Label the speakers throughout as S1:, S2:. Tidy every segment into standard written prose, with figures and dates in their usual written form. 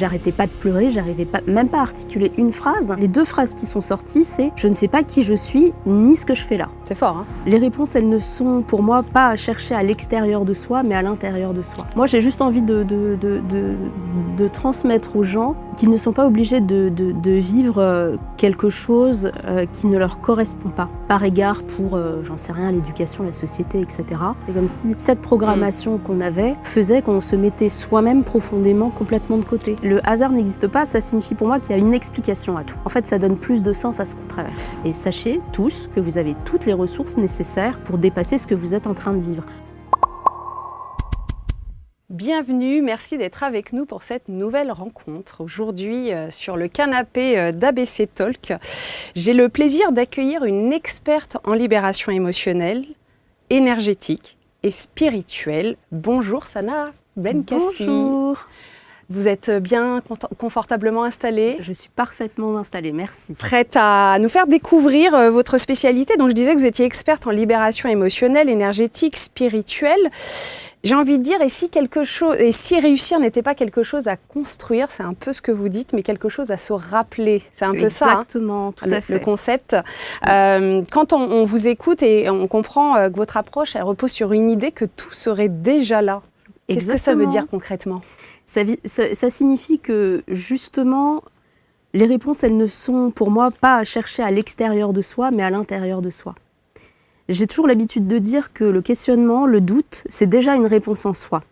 S1: J'arrêtais pas de pleurer, j'arrivais même pas à articuler une phrase. Les 2 phrases qui sont sorties, c'est « je ne sais pas qui je suis, ni ce que je fais là ».
S2: C'est fort, hein?
S1: Les réponses, elles ne sont pour moi pas à chercher à l'extérieur de soi, mais à l'intérieur de soi. Moi, j'ai juste envie de transmettre aux gens qu'ils ne sont pas obligés de vivre quelque chose qui ne leur correspond pas. Par égard pour, j'en sais rien, l'éducation, la société, etc. C'est comme si cette programmation qu'on avait faisait qu'on se mettait soi-même profondément, complètement de côté. Le hasard n'existe pas, ça signifie pour moi qu'il y a une explication à tout. En fait, ça donne plus de sens à ce qu'on traverse. Et sachez tous que vous avez toutes les ressources nécessaires pour dépasser ce que vous êtes en train de vivre.
S2: Bienvenue, merci d'être avec nous pour cette nouvelle rencontre. Aujourd'hui, sur le canapé d'ABC Talk, j'ai le plaisir d'accueillir une experte en libération émotionnelle, énergétique et spirituelle. Bonjour Sana Benkassi.
S1: Bonjour.
S2: Vous êtes bien confortablement installée?
S1: Je suis parfaitement installée, merci.
S2: Prête à nous faire découvrir votre spécialité. Donc je disais que vous étiez experte en libération émotionnelle, énergétique, spirituelle. J'ai envie de dire, et si réussir n'était pas quelque chose à construire, c'est un peu ce que vous dites, mais quelque chose à se rappeler. C'est un peu ça.
S1: Exactement, tout à fait.
S2: Le concept. Quand on vous écoute et on comprend que votre approche, elle repose sur une idée que tout serait déjà là. Qu'est-ce que ça veut dire concrètement ?
S1: Ça signifie que, justement, les réponses, elles ne sont pour moi pas à chercher à l'extérieur de soi, mais à l'intérieur de soi. J'ai toujours l'habitude de dire que le questionnement, le doute, c'est déjà une réponse en soi.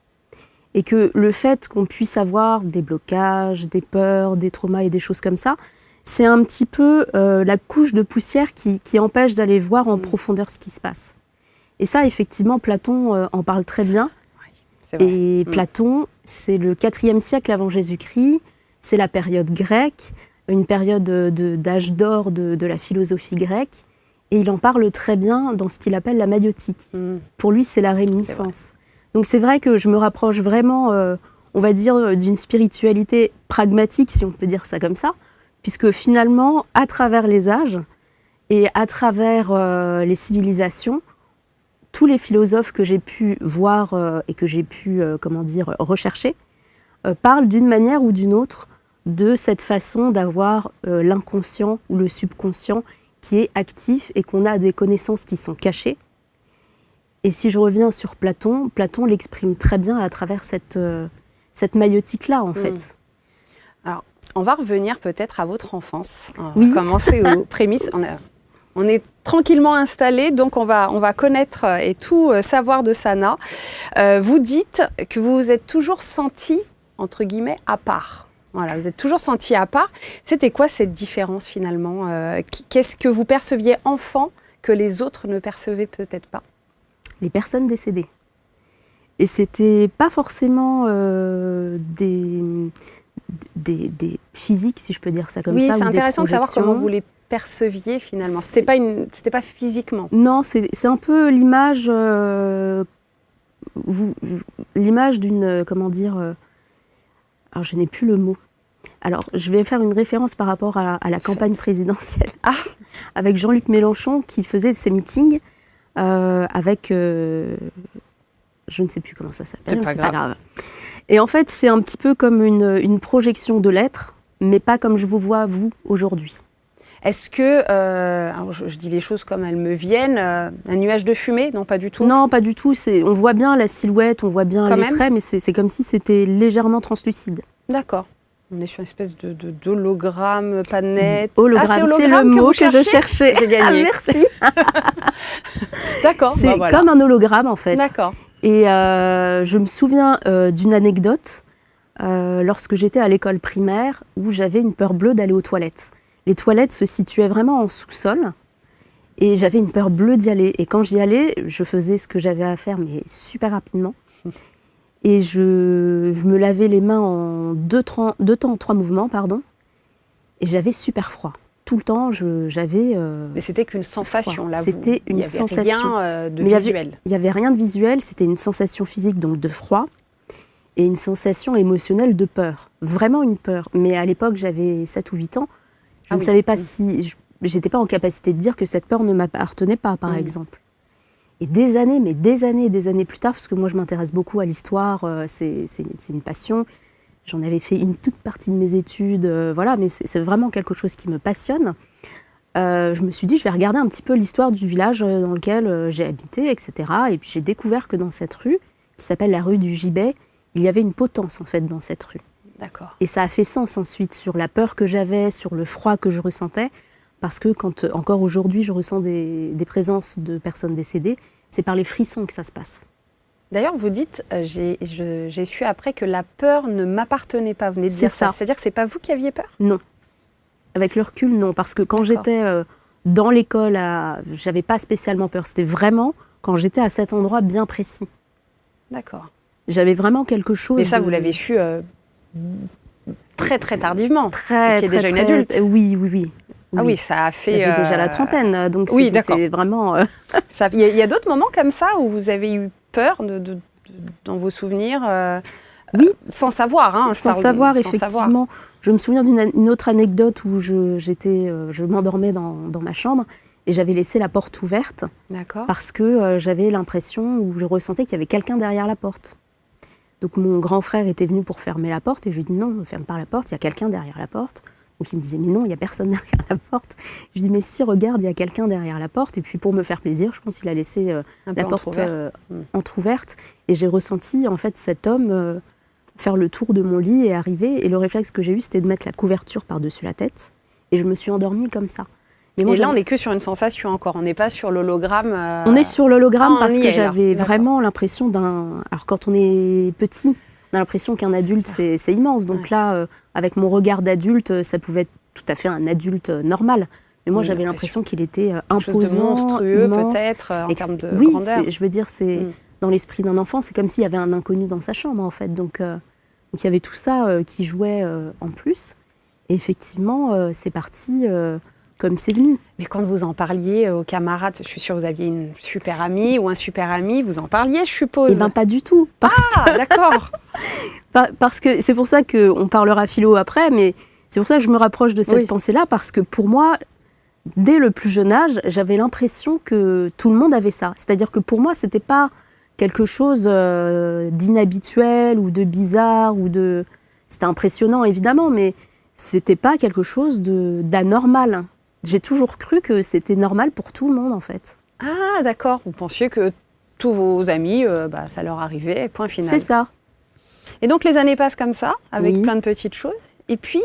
S1: Et que le fait qu'on puisse avoir des blocages, des peurs, des traumas et des choses comme ça, c'est un petit peu la couche de poussière qui empêche d'aller voir en profondeur ce qui se passe. Et ça, effectivement, Platon en parle très bien. Et Platon, c'est le 4e siècle avant Jésus-Christ, c'est la période grecque, une période d'âge d'or de la philosophie grecque, et il en parle très bien dans ce qu'il appelle la maïotique. Pour lui, c'est la réminiscence. Donc c'est vrai que je me rapproche vraiment, on va dire, d'une spiritualité pragmatique, si on peut dire ça comme ça, puisque finalement, à travers les âges et à travers les civilisations, tous les philosophes que j'ai pu voir et que j'ai pu rechercher parlent d'une manière ou d'une autre de cette façon d'avoir l'inconscient ou le subconscient qui est actif et qu'on a des connaissances qui sont cachées. Et si je reviens sur Platon, Platon l'exprime très bien à travers cette maïotique-là, en fait.
S2: Alors, on va revenir peut-être à votre enfance. On
S1: va
S2: commencer aux prémices. On est tranquillement installé, donc on va connaître et tout savoir de Sana. Vous dites que vous vous êtes toujours senti, entre guillemets, à part. Voilà, vous êtes toujours senti à part. C'était quoi cette différence finalement? Qu'est-ce que vous perceviez enfant que les autres ne percevaient peut-être pas?
S1: Les personnes décédées. Et c'était pas forcément des physiques, si je peux dire ça comme ça.
S2: Oui, c'est intéressant de savoir comment vous les perceviez finalement. C'était pas physiquement.
S1: Non, c'est un peu l'image, l'image d'une, comment dire, alors je n'ai plus le mot. Alors je vais faire une référence par rapport à la campagne présidentielle, avec Jean-Luc Mélenchon qui faisait ses meetings avec, je ne sais plus comment ça s'appelle, c'est pas grave. Et en fait, c'est un petit peu comme une projection de l'être, mais pas comme je vous vois, vous, aujourd'hui.
S2: Est-ce que, alors je dis les choses comme elles me viennent, un nuage de fumée? Non, pas du tout.
S1: Non, pas du tout. On voit bien la silhouette, on voit bien les traits, mais c'est comme si c'était légèrement translucide.
S2: D'accord. On est sur une espèce d'hologramme, pas net.
S1: Hologramme, c'est le mot que je cherchais.
S2: J'ai gagné.
S1: Merci.
S2: D'accord.
S1: C'est comme un hologramme, en fait.
S2: D'accord.
S1: Et je me souviens d'une anecdote lorsque j'étais à l'école primaire où j'avais une peur bleue d'aller aux toilettes. Les toilettes se situaient vraiment en sous-sol et j'avais une peur bleue d'y aller. Et quand j'y allais, je faisais ce que j'avais à faire, mais super rapidement. Et je me lavais les mains en 3 mouvements, pardon. Et j'avais super froid. Tout le temps, j'avais
S2: Mais c'était qu'une sensation, là.
S1: C'était une sensation.
S2: Rien de visuel.
S1: Il n'y avait rien de visuel, c'était une sensation physique, donc de froid, et une sensation émotionnelle de peur. Vraiment une peur. Mais à l'époque, j'avais 7 ou 8 ans. Je ne savais pas si... J'étais pas en capacité de dire que cette peur ne m'appartenait pas, par exemple. Et des années plus tard, parce que moi je m'intéresse beaucoup à l'histoire, c'est une passion, J'en avais fait une toute partie de mes études, voilà, mais c'est vraiment quelque chose qui me passionne. Je me suis dit, je vais regarder un petit peu l'histoire du village dans lequel j'ai habité, etc. Et puis j'ai découvert que dans cette rue, qui s'appelle la rue du Gibet, il y avait une potence en fait dans cette rue.
S2: D'accord.
S1: Et ça a fait sens ensuite sur la peur que j'avais, sur le froid que je ressentais, parce que quand encore aujourd'hui je ressens des présences de personnes décédées, c'est par les frissons que ça se passe.
S2: D'ailleurs, vous dites, j'ai su après que la peur ne m'appartenait pas. Vous venez de dire ça. C'est-à-dire que c'est pas vous qui aviez peur?
S1: Non. Avec le recul, non. Parce que quand j'étais dans l'école, j'avais pas spécialement peur. C'était vraiment quand j'étais à cet endroit bien précis.
S2: D'accord.
S1: J'avais vraiment quelque chose.
S2: Mais ça, vous l'avez su très, très tardivement. Vous étiez déjà une adulte.
S1: Oui.
S2: Ah oui, ça a fait...
S1: J'avais déjà la trentaine, donc
S2: oui,
S1: c'est vraiment...
S2: Il y a d'autres moments comme ça où vous avez eu peur dans vos souvenirs
S1: oui.
S2: Sans savoir, hein,
S1: sans savoir, effectivement. Je me souviens d'une autre anecdote où je m'endormais dans ma chambre et j'avais laissé la porte ouverte.
S2: D'accord.
S1: Parce que j'avais l'impression, ou je ressentais qu'il y avait quelqu'un derrière la porte. Donc mon grand frère était venu pour fermer la porte et je lui ai dit non, ne ferme pas la porte, il y a quelqu'un derrière la porte. Donc il me disait mais non, il n'y a personne derrière la porte. Je lui dis mais si, regarde, il y a quelqu'un derrière la porte. Et puis pour me faire plaisir, je pense qu'il a laissé la porte entrouverte. Et j'ai ressenti en fait cet homme faire le tour de mon lit et arriver. Et le réflexe que j'ai eu, c'était de mettre la couverture par-dessus la tête. Et je me suis endormie comme ça.
S2: Mais moi, et là, on n'est que sur une sensation encore, on n'est pas sur l'hologramme.
S1: On est sur l'hologramme parce que j'avais vraiment l'impression d'un... Alors quand on est petit, on a l'impression qu'un adulte, c'est immense. Donc là, avec mon regard d'adulte, ça pouvait être tout à fait un adulte normal. Mais moi, j'avais l'impression qu'il était imposant,
S2: chose de monstrueux,
S1: immense,
S2: peut-être, en termes de
S1: oui,
S2: grandeur.
S1: Je veux dire, c'est dans l'esprit d'un enfant, c'est comme s'il y avait un inconnu dans sa chambre, en fait. Donc il y avait tout ça qui jouait en plus. Et effectivement, c'est parti... comme c'est venu.
S2: Mais quand vous en parliez aux camarades, je suis sûre que vous aviez une super amie ou un super ami, vous en parliez, je suppose.
S1: Eh bien, pas du tout.
S2: D'accord.
S1: Parce que c'est pour ça qu'on parlera philo après, mais c'est pour ça que je me rapproche de cette pensée-là, parce que pour moi, dès le plus jeune âge, j'avais l'impression que tout le monde avait ça. C'est-à-dire que pour moi, c'était pas quelque chose d'inhabituel ou de bizarre, C'était impressionnant, évidemment, mais c'était pas quelque chose d'anormal. J'ai toujours cru que c'était normal pour tout le monde, en fait.
S2: Ah, d'accord. Vous pensiez que tous vos amis, ça leur arrivait, point final.
S1: C'est ça.
S2: Et donc, les années passent comme ça, avec plein de petites choses. Et puis,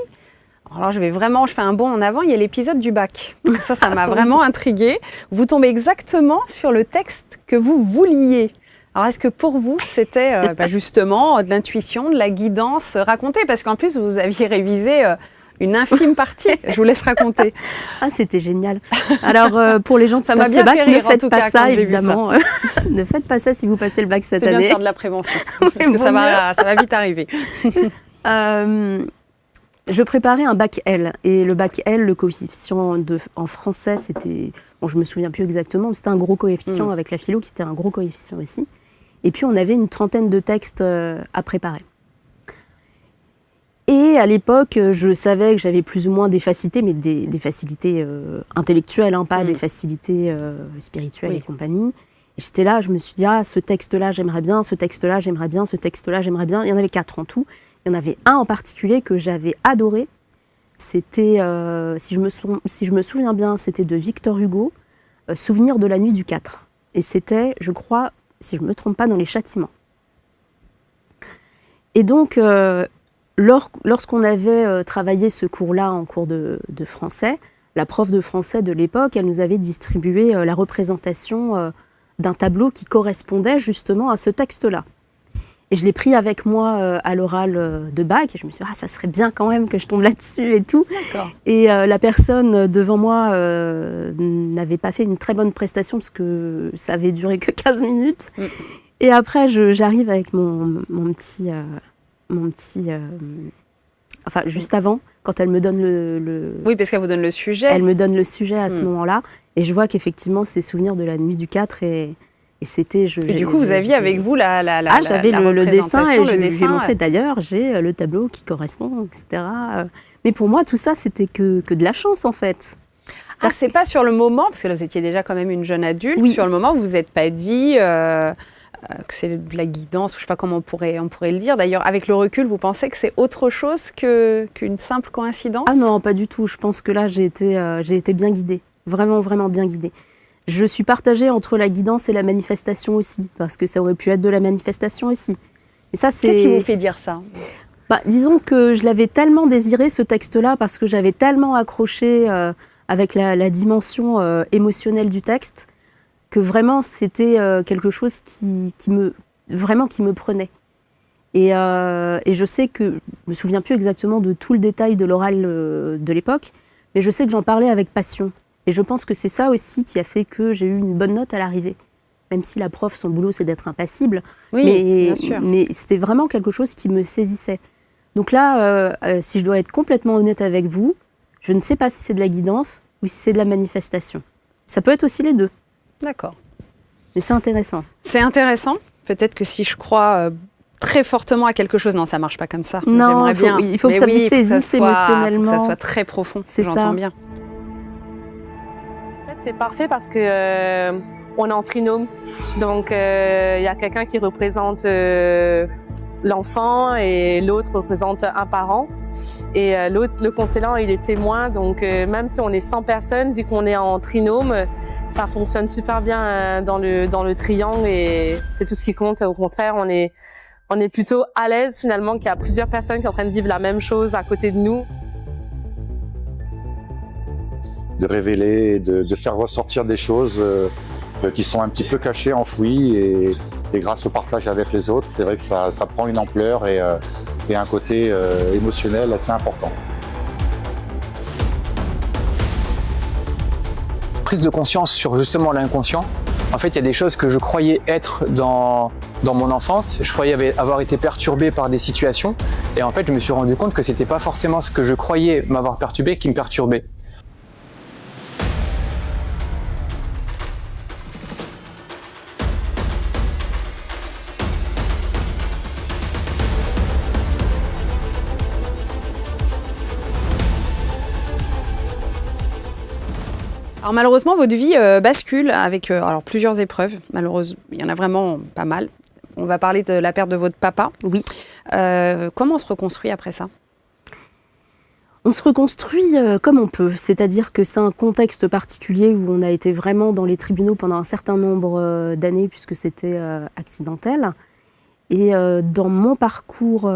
S2: alors je fais un bond en avant, il y a l'épisode du bac. Ça m'a vraiment intriguée. Vous tombez exactement sur le texte que vous vouliez. Alors, est-ce que pour vous, c'était justement de l'intuition, de la guidance racontée? Parce qu'en plus, vous aviez révisé... une infime partie, je vous laisse raconter.
S1: Ah, c'était génial. Alors, pour les gens qui passent le bac, ne faites pas ça, évidemment. Ne faites pas ça si vous passez le bac cette année.
S2: C'est bien de faire de la prévention, parce que ça va vite arriver.
S1: Je préparais un bac L. Et le bac L, le coefficient en français, c'était... Bon, je ne me souviens plus exactement, mais c'était un gros coefficient avec la philo, qui était un gros coefficient ici. Et puis, on avait une trentaine de textes à préparer. Et à l'époque, je savais que j'avais plus ou moins des facilités, mais des facilités intellectuelles, hein, pas des facilités spirituelles et compagnie. Et j'étais là, je me suis dit, ce texte-là, j'aimerais bien, ce texte-là, j'aimerais bien, ce texte-là, j'aimerais bien. Il y en avait 4 en tout. Il y en avait un en particulier que j'avais adoré. C'était, si je me souviens bien, c'était de Victor Hugo, Souvenir de la nuit du 4. Et c'était, je crois, si je ne me trompe pas, dans les Châtiments. Et donc... Lorsqu'on avait travaillé ce cours-là en cours de français, la prof de français de l'époque, elle nous avait distribué la représentation d'un tableau qui correspondait justement à ce texte-là. Et je l'ai pris avec moi à l'oral de bac, et je me suis dit, ça serait bien quand même que je tombe là-dessus et tout. Et la personne devant moi n'avait pas fait une très bonne prestation, parce que ça avait duré que 15 minutes. Et après, j'arrive avec mon petit... enfin, juste avant, quand elle me donne le...
S2: Oui, parce qu'elle vous donne le sujet.
S1: Elle me donne le sujet à ce moment-là. Et je vois qu'effectivement, c'est Souvenir de la nuit du 4. Et c'était...
S2: Et du coup, vous aviez avec vous
S1: j'avais le dessin. Et je lui ai montré, d'ailleurs, j'ai le tableau qui correspond, etc. Mais pour moi, tout ça, c'était que de la chance, en fait.
S2: C'est pas sur le moment, parce que là, vous étiez déjà quand même une jeune adulte. Sur le moment, vous vous êtes pas dit... que c'est de la guidance, je ne sais pas comment on pourrait le dire. D'ailleurs, avec le recul, vous pensez que c'est autre chose qu'une simple coïncidence?
S1: Ah non, pas du tout. Je pense que là, j'ai été bien guidée. Vraiment, vraiment bien guidée. Je suis partagée entre la guidance et la manifestation aussi, parce que ça aurait pu être de la manifestation aussi. Et ça, c'est...
S2: Qu'est-ce qui vous fait dire ça?
S1: Disons que je l'avais tellement désiré, ce texte-là, parce que j'avais tellement accroché avec la dimension émotionnelle du texte, que vraiment, c'était quelque chose qui me prenait. Et je sais que, je me souviens plus exactement de tout le détail de l'oral de l'époque, mais je sais que j'en parlais avec passion. Et je pense que c'est ça aussi qui a fait que j'ai eu une bonne note à l'arrivée. Même si la prof, son boulot, c'est d'être impassible.
S2: Oui, bien sûr.
S1: Mais c'était vraiment quelque chose qui me saisissait. Donc là, si je dois être complètement honnête avec vous, je ne sais pas si c'est de la guidance ou si c'est de la manifestation. Ça peut être aussi les deux.
S2: D'accord.
S1: Mais c'est intéressant.
S2: C'est intéressant. Peut-être que si je crois très fortement à quelque chose, non, ça marche pas comme ça.
S1: Non,
S2: j'aimerais bien.
S1: il faut que ça vous saisisse émotionnellement.
S2: Il faut que ça soit très profond.
S1: C'est
S2: j'entends
S1: ça.
S2: bien.
S3: En fait, c'est parfait parce que on est en trinôme. Donc, il y a quelqu'un qui représente l'enfant et l'autre représente un parent. Et l'autre, le constellant, il est témoin. Donc, même si on est 100 personnes, vu qu'on est en trinôme, ça fonctionne super bien dans le triangle et c'est tout ce qui compte. Au contraire, on est plutôt à l'aise finalement qu'il y a plusieurs personnes qui sont en train de vivre la même chose à côté de nous.
S4: De révéler, de faire ressortir des choses qui sont un petit peu cachées, enfouies, et grâce au partage avec les autres, c'est vrai que ça prend une ampleur et un côté émotionnel assez important.
S5: Prise de conscience sur justement l'inconscient. En fait, il y a des choses que je croyais être dans mon enfance. Je croyais avoir été perturbé par des situations. Et en fait, je me suis rendu compte que c'était pas forcément ce que je croyais m'avoir perturbé qui me perturbait.
S2: Alors malheureusement, votre vie bascule avec alors, plusieurs épreuves. Malheureusement, il y en a vraiment pas mal. On va parler de la perte de votre papa.
S1: Oui.
S2: Comment on se reconstruit après ça?
S1: On se reconstruit comme on peut, c'est-à-dire que c'est un contexte particulier où on a été vraiment dans les tribunaux pendant un certain nombre d'années puisque c'était accidentel. Et dans mon parcours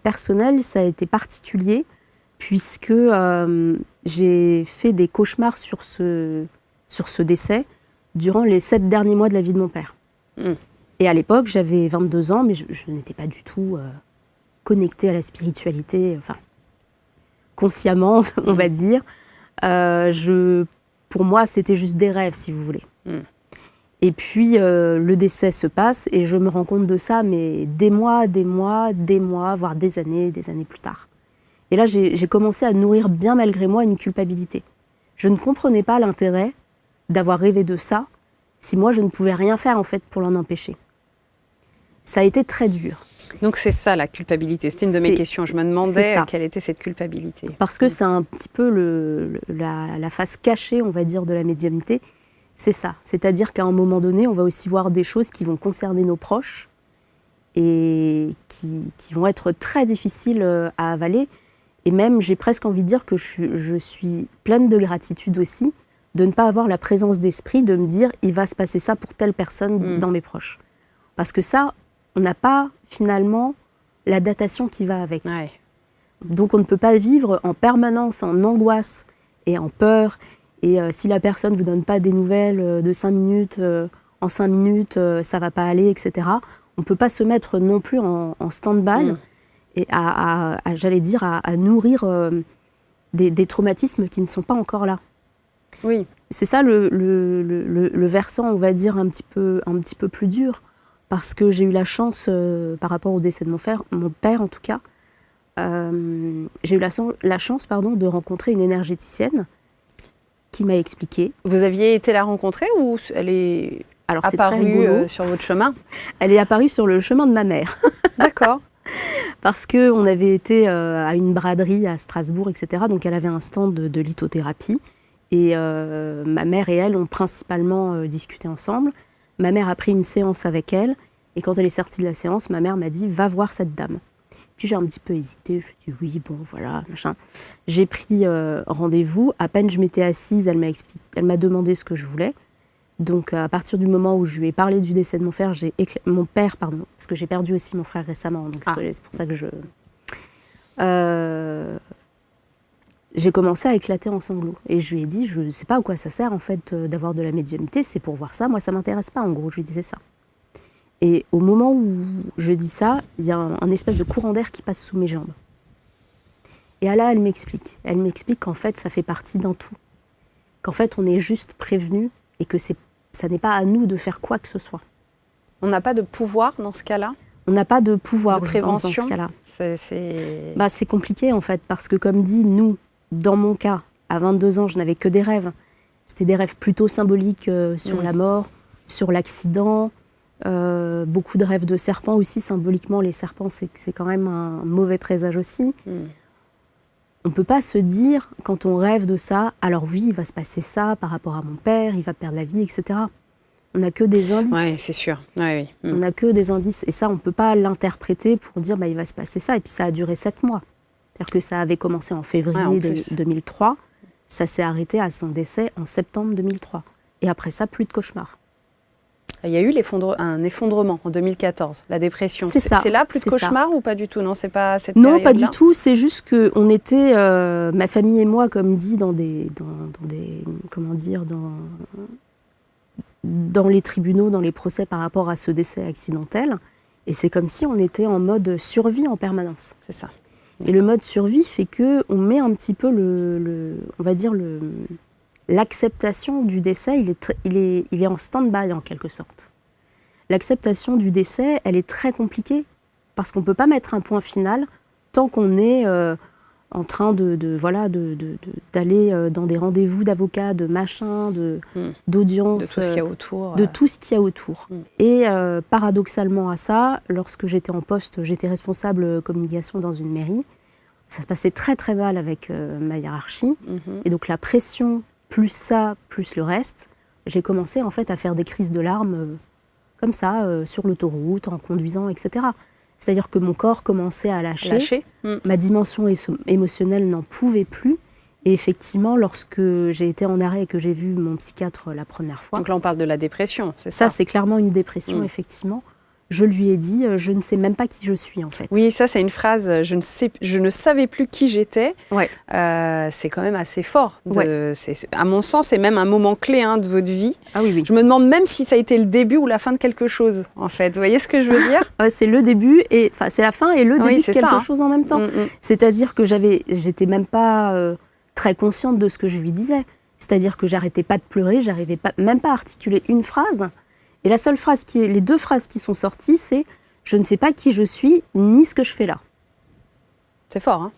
S1: personnel, ça a été particulier puisque j'ai fait des cauchemars sur ce décès durant les 7 derniers mois de la vie de mon père. Et à l'époque, j'avais 22 ans, mais je n'étais pas du tout connectée à la spiritualité, enfin, consciemment, on va dire. Pour moi, c'était juste des rêves, si vous voulez. Et puis, le décès se passe et je me rends compte de ça, mais des mois, voire des années plus tard. Et là, j'ai commencé à nourrir bien malgré moi une culpabilité. Je ne comprenais pas l'intérêt d'avoir rêvé de ça si moi, je ne pouvais rien faire en fait pour l'en empêcher. Ça a été très dur.
S2: Donc c'est ça la culpabilité. C'était une de mes questions. Je me demandais quelle était cette culpabilité.
S1: Parce que c'est un petit peu la face cachée, on va dire, de la médiumnité. C'est ça. C'est-à-dire qu'à un moment donné, on va aussi voir des choses qui vont concerner nos proches et qui vont être très difficiles à avaler. Et même, j'ai presque envie de dire que je suis pleine de gratitude aussi de ne pas avoir la présence d'esprit de me dire il va se passer ça pour telle personne dans mes proches. Parce que ça, on n'a pas finalement la datation qui va avec.
S2: Ouais.
S1: Donc on ne peut pas vivre en permanence en angoisse et en peur. Et si la personne ne vous donne pas des nouvelles de 5 minutes, en 5 minutes, ça ne va pas aller, etc. On ne peut pas se mettre non plus en stand-by et j'allais dire, à nourrir des traumatismes qui ne sont pas encore là.
S2: Oui.
S1: C'est ça le versant, on va dire, un petit peu plus dur. Parce que j'ai eu la chance, par rapport au décès de mon père en tout cas, j'ai eu la chance de rencontrer une énergéticienne qui m'a expliqué.
S2: Vous aviez été la rencontrer ou elle est apparue sur votre chemin?
S1: Elle est apparue sur le chemin de ma mère.
S2: D'accord.
S1: Parce qu'on avait été à une braderie à Strasbourg, etc. Donc elle avait un stand de lithothérapie. Et ma mère et elle ont principalement discuté ensemble. Ma mère a pris une séance avec elle Et quand elle est sortie de la séance, ma mère m'a dit « va voir cette dame ». Puis j'ai un petit peu hésité, je me suis dit « oui, bon, voilà, machin ». J'ai pris rendez-vous, à peine je m'étais assise, elle m'a demandé ce que je voulais. Donc à partir du moment où je lui ai parlé du décès de mon père, parce que j'ai perdu aussi mon frère récemment, donc c'est pour ça que j'ai commencé à éclater en sanglots. Et je lui ai dit, je ne sais pas à quoi ça sert en fait d'avoir de la médiumnité, c'est pour voir ça, moi ça ne m'intéresse pas, en gros, je lui disais ça. Et au moment où je dis ça, il y a un espèce de courant d'air qui passe sous mes jambes. Et là, elle m'explique qu'en fait ça fait partie d'un tout, qu'en fait on est juste prévenu et que ça n'est pas à nous de faire quoi que ce soit.
S2: On n'a pas de pouvoir dans ce cas-là?
S1: On n'a pas de pouvoir
S2: de prévention
S1: dans ce cas-là.
S2: C'est
S1: compliqué en fait, parce que comme dit, nous, dans mon cas, à 22 ans, je n'avais que des rêves. C'était des rêves plutôt symboliques sur la mort, sur l'accident, beaucoup de rêves de serpents aussi. Symboliquement, les serpents, c'est quand même un mauvais présage aussi. On ne peut pas se dire, quand on rêve de ça, alors oui, il va se passer ça par rapport à mon père, il va perdre la vie, etc. On n'a que des indices.
S2: Oui, c'est sûr. Oui.
S1: On n'a que des indices. Et ça, on ne peut pas l'interpréter pour dire il va se passer ça. Et puis ça a duré 7 mois. C'est-à-dire que ça avait commencé en février 2003. Ça s'est arrêté à son décès en septembre 2003. Et après ça, plus de cauchemars.
S2: Il y a eu un effondrement en 2014, la dépression.
S1: C'est
S2: là, plus de cauchemars ou pas du tout? Non, c'est pas cette
S1: période-là. Non, pas du
S2: tout.
S1: tout. C'est juste qu'on était, ma famille et moi, comme dit, dans les tribunaux, dans les procès par rapport à ce décès accidentel. Et c'est comme si on était en mode survie en permanence.
S2: C'est ça.
S1: Et le mode survie fait qu'on met un petit peu l'acceptation du décès, il est en stand-by en quelque sorte. L'acceptation du décès, elle est très compliquée parce qu'on ne peut pas mettre un point final tant qu'on est en train d'aller dans des rendez-vous d'avocats, de machin, d'audience,
S2: de tout ce qu'il y a autour.
S1: De tout ce qu'il y a autour. Et paradoxalement à ça, lorsque j'étais en poste, j'étais responsable communication dans une mairie. Ça se passait très très mal avec ma hiérarchie. Et donc la pression, plus ça, plus le reste, j'ai commencé en fait à faire des crises de larmes comme ça, sur l'autoroute, en conduisant, etc. C'est-à-dire que mon corps commençait à lâcher. Ma dimension émotionnelle n'en pouvait plus. Et effectivement, lorsque j'ai été en arrêt et que j'ai vu mon psychiatre la première fois...
S2: Donc là, on parle de la dépression, c'est ça?
S1: Ça, c'est clairement une dépression, effectivement. Je lui ai dit, je ne sais même pas qui je suis, en fait.
S2: Oui, ça, c'est une phrase, je ne savais plus qui j'étais.
S1: Ouais.
S2: C'est quand même assez fort. À mon sens, c'est même un moment clé de votre vie.
S1: Ah oui, oui.
S2: Je me demande même si ça a été le début ou la fin de quelque chose, en fait. Vous voyez ce que je veux dire?
S1: C'est le début, c'est la fin et le début de quelque chose en même temps. C'est-à-dire que j'étais même pas très consciente de ce que je lui disais. C'est-à-dire que j'arrêtais pas de pleurer, j'arrivais même pas à articuler une phrase. Et les 2 phrases qui sont sorties, c'est « je ne sais pas qui je suis, ni ce que je fais là ».
S2: C'est fort, hein?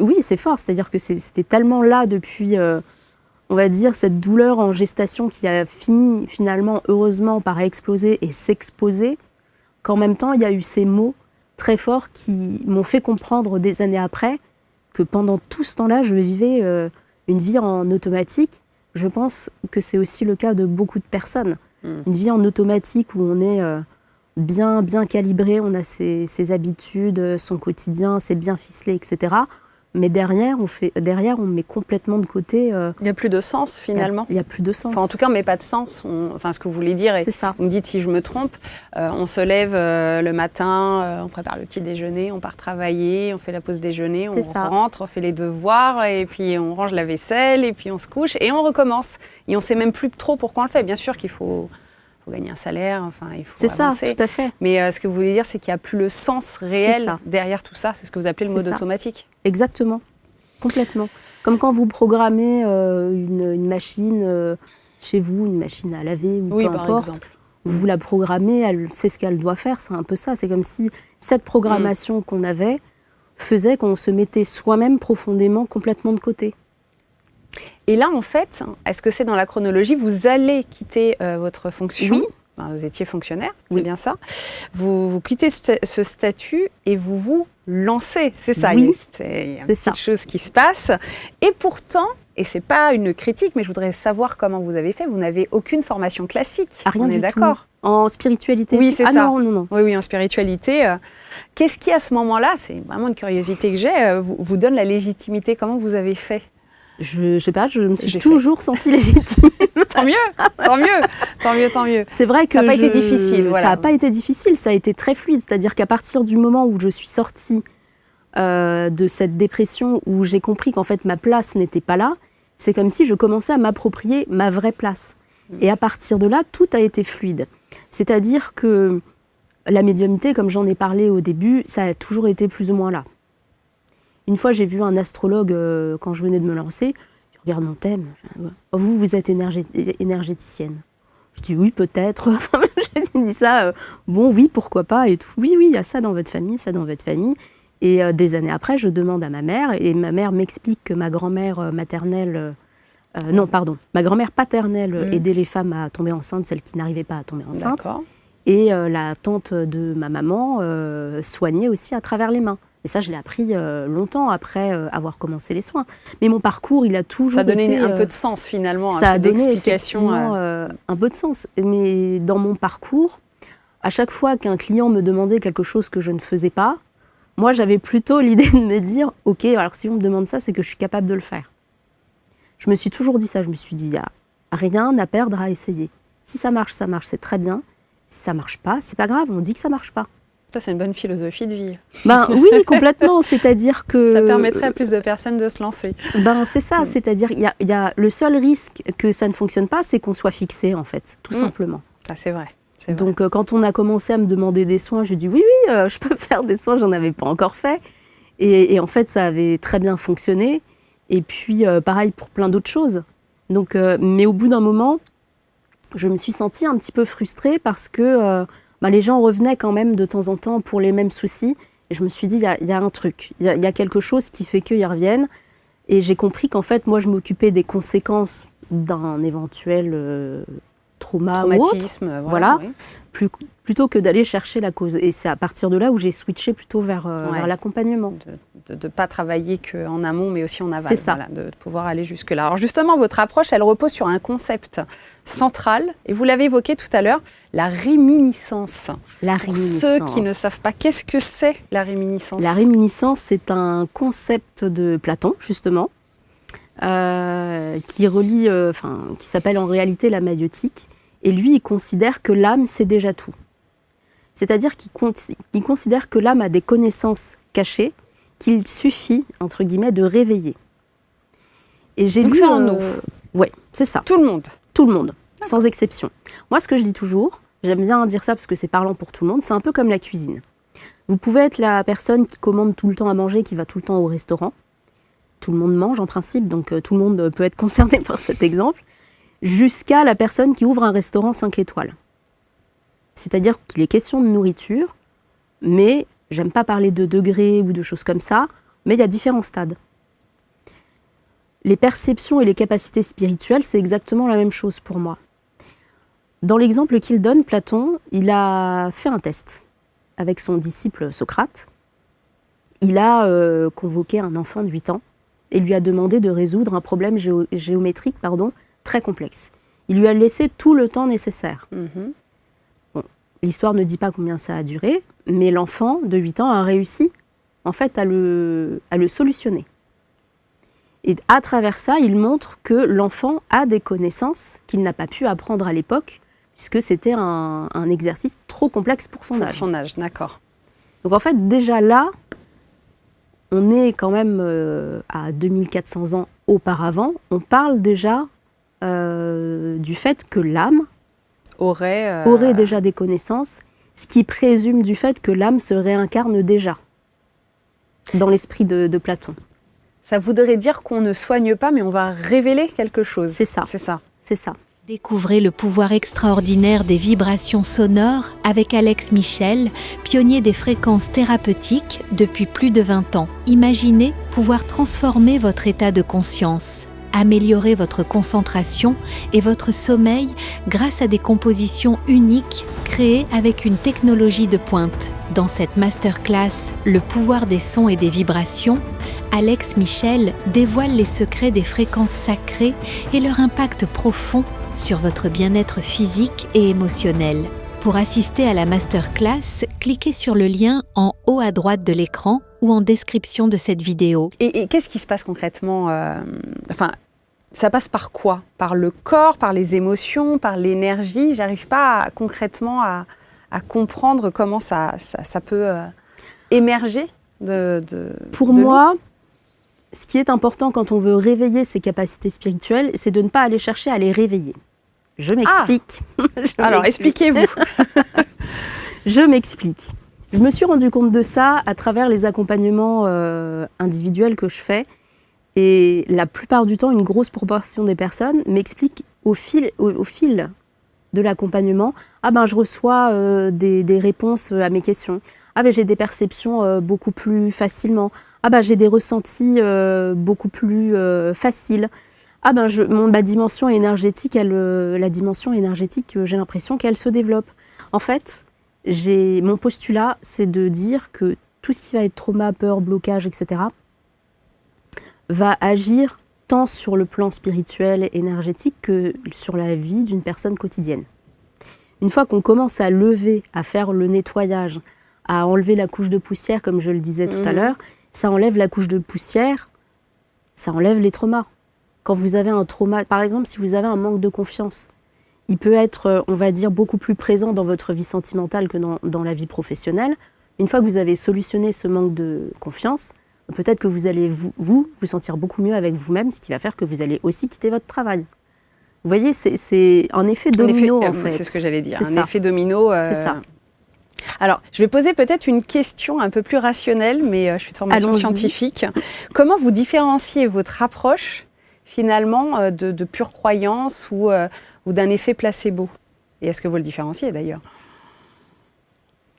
S1: Oui, c'est fort. C'est-à-dire que c'était tellement là depuis, on va dire, cette douleur en gestation qui a fini finalement, heureusement, par exploser et s'exposer, qu'en même temps, il y a eu ces mots très forts qui m'ont fait comprendre des années après que pendant tout ce temps-là, je vivais une vie en automatique. Je pense que c'est aussi le cas de beaucoup de personnes. Une vie en automatique où on est bien calibré, on a ses habitudes, son quotidien, c'est bien ficelé, etc. Mais derrière, on met complètement de côté...
S2: il n'y a plus de sens, finalement.
S1: Il n'y a plus de sens.
S2: Enfin, en tout cas, on ne met pas de sens. Ce que vous voulez dire,
S1: c'est ça.
S2: Vous me dites si je me trompe, on se lève le matin, on prépare le petit déjeuner, on part travailler, on fait la pause déjeuner, on rentre, on fait les devoirs, et puis on range la vaisselle, et puis on se couche, et on recommence. Et on ne sait même plus trop pourquoi on le fait. Bien sûr qu'il faut gagner un salaire, il faut avancer.
S1: C'est ça, tout à fait.
S2: Mais ce que vous voulez dire, c'est qu'il n'y a plus le sens réel derrière tout ça. C'est ce que vous appelez le mode automatique.
S1: Exactement, complètement. Comme quand vous programmez une machine chez vous, une machine à laver ou peu importe, vous la programmez, elle sait ce qu'elle doit faire, c'est un peu ça. C'est comme si cette programmation qu'on avait faisait qu'on se mettait soi-même profondément, complètement de côté.
S2: Et là, en fait, est-ce que c'est dans la chronologie, vous allez quitter votre fonction?
S1: Oui.
S2: Vous étiez fonctionnaire, c'est bien ça. Vous quittez ce statut et vous lancez, c'est ça.
S1: Oui,
S2: il y a une petite chose qui se passe. Et pourtant, et c'est pas une critique, mais je voudrais savoir comment vous avez fait. Vous n'avez aucune formation classique.
S1: Rien
S2: on
S1: du
S2: est
S1: tout.
S2: d'accord.
S1: En spiritualité?
S2: Oui, c'est
S1: ah
S2: ça.
S1: Non, non, non.
S2: Oui, en spiritualité. Qu'est-ce qui, à ce moment-là, c'est vraiment une curiosité que j'ai, vous donne la légitimité? Comment vous avez fait?
S1: Je sais pas, je me suis
S2: J'ai
S1: toujours sentie légitime.
S2: Tant mieux, tant mieux, tant mieux, tant mieux.
S1: C'est vrai que
S2: Ça n'a pas été difficile, voilà.
S1: Ça n'a pas été difficile, ça a été très fluide. C'est-à-dire qu'à partir du moment où je suis sortie de cette dépression, où j'ai compris qu'en fait ma place n'était pas là, c'est comme si je commençais à m'approprier ma vraie place. Et à partir de là, tout a été fluide. C'est-à-dire que la médiumnité, comme j'en ai parlé au début, ça a toujours été plus ou moins là. Une fois, j'ai vu un astrologue quand je venais de me lancer. Je regarde mon thème. Vous êtes énergéticienne. Je dis oui, peut-être. J'ai dit ça. Bon, oui, pourquoi pas et tout. Oui, il y a ça dans votre famille, ça dans votre famille. Et des années après, je demande à ma mère. Et ma mère m'explique que ma grand-mère maternelle... ma grand-mère paternelle aidait les femmes à tomber enceintes, celles qui n'arrivaient pas à tomber enceintes.
S2: D'accord.
S1: Et la tante de ma maman soignait aussi à travers les mains. Et ça, je l'ai appris longtemps après avoir commencé les soins. Mais mon parcours, il a toujours été...
S2: Ça a donné un peu de sens, finalement,
S1: ça a donné
S2: d'explication.
S1: Un peu de sens. Mais dans mon parcours, à chaque fois qu'un client me demandait quelque chose que je ne faisais pas, moi, j'avais plutôt l'idée de me dire « Ok, alors si on me demande ça, c'est que je suis capable de le faire. » Je me suis toujours dit ça. Je me suis dit « Il n'y a rien à perdre à essayer. Si ça marche, c'est très bien. Si ça marche pas, c'est pas grave, on dit que ça marche pas. »
S2: Ça, c'est une bonne philosophie de vie.
S1: Ben oui, complètement. C'est-à-dire que...
S2: Ça permettrait à plus de personnes de se lancer.
S1: Ben c'est ça. C'est-à-dire il y a le seul risque que ça ne fonctionne pas, c'est qu'on soit fixé, en fait, tout simplement.
S2: Ah, c'est vrai.
S1: Donc quand on a commencé à me demander des soins, j'ai dit oui, je peux faire des soins, j'en avais pas encore fait. Et en fait, ça avait très bien fonctionné. Et puis, pareil pour plein d'autres choses. Donc, mais au bout d'un moment, je me suis sentie un petit peu frustrée parce que les gens revenaient quand même de temps en temps pour les mêmes soucis. Et je me suis dit, il y a un truc, il y a quelque chose qui fait qu'ils reviennent. Et j'ai compris qu'en fait, moi, je m'occupais des conséquences d'un éventuel traumatisme, voilà, oui. Plutôt que d'aller chercher la cause. Et c'est à partir de là où j'ai switché plutôt vers l'accompagnement.
S2: De ne pas travailler qu'en amont, mais aussi en aval.
S1: C'est ça.
S2: Voilà, de pouvoir aller jusque-là. Alors justement, votre approche, elle repose sur un concept central, et vous l'avez évoqué tout à l'heure, la réminiscence. Pour ceux qui ne savent pas, qu'est-ce que c'est la réminiscence? La
S1: réminiscence, c'est un concept de Platon, justement, qui relie, qui s'appelle en réalité la maïeutique. Et lui, il considère que l'âme, c'est déjà tout. C'est-à-dire qu'il considère que l'âme a des connaissances cachées qu'il suffit, entre guillemets, de réveiller. Et j'ai lu...
S2: c'est en nous.
S1: Oui, c'est ça.
S2: Tout le monde.
S1: Tout le monde, sans exception. Moi, ce que je dis toujours, j'aime bien dire ça parce que c'est parlant pour tout le monde, c'est un peu comme la cuisine. Vous pouvez être la personne qui commande tout le temps à manger, qui va tout le temps au restaurant. Tout le monde mange en principe, donc tout le monde peut être concerné par cet exemple. Jusqu'à la personne qui ouvre un restaurant 5 étoiles. C'est-à-dire qu'il est question de nourriture, mais j'aime pas parler de degrés ou de choses comme ça, mais il y a différents stades. Les perceptions et les capacités spirituelles, c'est exactement la même chose pour moi. Dans l'exemple qu'il donne, Platon, il a fait un test avec son disciple Socrate. Il a convoqué un enfant de 8 ans et lui a demandé de résoudre un problème géométrique très complexe. Il lui a laissé tout le temps nécessaire. Bon, l'histoire ne dit pas combien ça a duré, mais l'enfant de 8 ans a réussi en fait à le solutionner. Et à travers ça, il montre que l'enfant a des connaissances qu'il n'a pas pu apprendre à l'époque, puisque c'était un exercice trop complexe pour son âge.
S2: Pour son âge, d'accord.
S1: Donc en fait, déjà là, on est quand même à 2400 ans auparavant, on parle déjà du fait que l'âme aurait déjà des connaissances, ce qui présume du fait que l'âme se réincarne déjà dans l'esprit de Platon.
S2: Ça voudrait dire qu'on ne soigne pas, mais on va révéler quelque chose.
S1: C'est ça.
S2: C'est ça.
S1: C'est ça.
S6: Découvrez le pouvoir extraordinaire des vibrations sonores avec Alex Michel, pionnier des fréquences thérapeutiques depuis plus de 20 ans. Imaginez pouvoir transformer votre état de conscience. améliorer votre concentration et votre sommeil grâce à des compositions uniques créées avec une technologie de pointe. Dans cette masterclass « Le pouvoir des sons et des vibrations », Alex Michel dévoile les secrets des fréquences sacrées et leur impact profond sur votre bien-être physique et émotionnel. Pour assister à la masterclass, cliquez sur le lien en haut à droite de l'écran ou en description de cette vidéo.
S2: Et qu'est-ce qui se passe concrètement ça passe par quoi? Par le corps, par les émotions, par l'énergie? J'arrive pas concrètement à comprendre comment ça peut émerger
S1: Pour moi, ce qui est important quand on veut réveiller ses capacités spirituelles, c'est de ne pas aller chercher à les réveiller. Je m'explique.
S2: Alors, expliquez-vous.
S1: Je m'explique. Je me suis rendu compte de ça à travers les accompagnements individuels que je fais. Et la plupart du temps, une grosse proportion des personnes m'expliquent au fil de l'accompagnement, je reçois des réponses à mes questions. J'ai des perceptions beaucoup plus facilement. J'ai des ressentis beaucoup plus faciles. Ma dimension énergétique, la dimension énergétique, j'ai l'impression qu'elle se développe. En fait, mon postulat, c'est de dire que tout ce qui va être trauma, peur, blocage, etc., va agir tant sur le plan spirituel et énergétique que sur la vie d'une personne quotidienne. Une fois qu'on commence à lever, à faire le nettoyage, à enlever la couche de poussière, comme je le disais tout à l'heure, ça enlève la couche de poussière, ça enlève les traumas. Quand vous avez un trauma, par exemple, si vous avez un manque de confiance, il peut être, on va dire, beaucoup plus présent dans votre vie sentimentale que dans la vie professionnelle. Une fois que vous avez solutionné ce manque de confiance, peut-être que vous allez vous sentir beaucoup mieux avec vous-même, ce qui va faire que vous allez aussi quitter votre travail. Vous voyez, c'est un effet domino, en fait.
S2: C'est ce que j'allais dire,
S1: un
S2: effet domino.
S1: C'est ça.
S2: Alors, je vais poser peut-être une question un peu plus rationnelle, mais je suis de formation
S1: Allons-y.
S2: scientifique. Comment vous différenciez votre approche, finalement, de pure croyance ou d'un effet placebo? Et est-ce que vous le différenciez, d'ailleurs?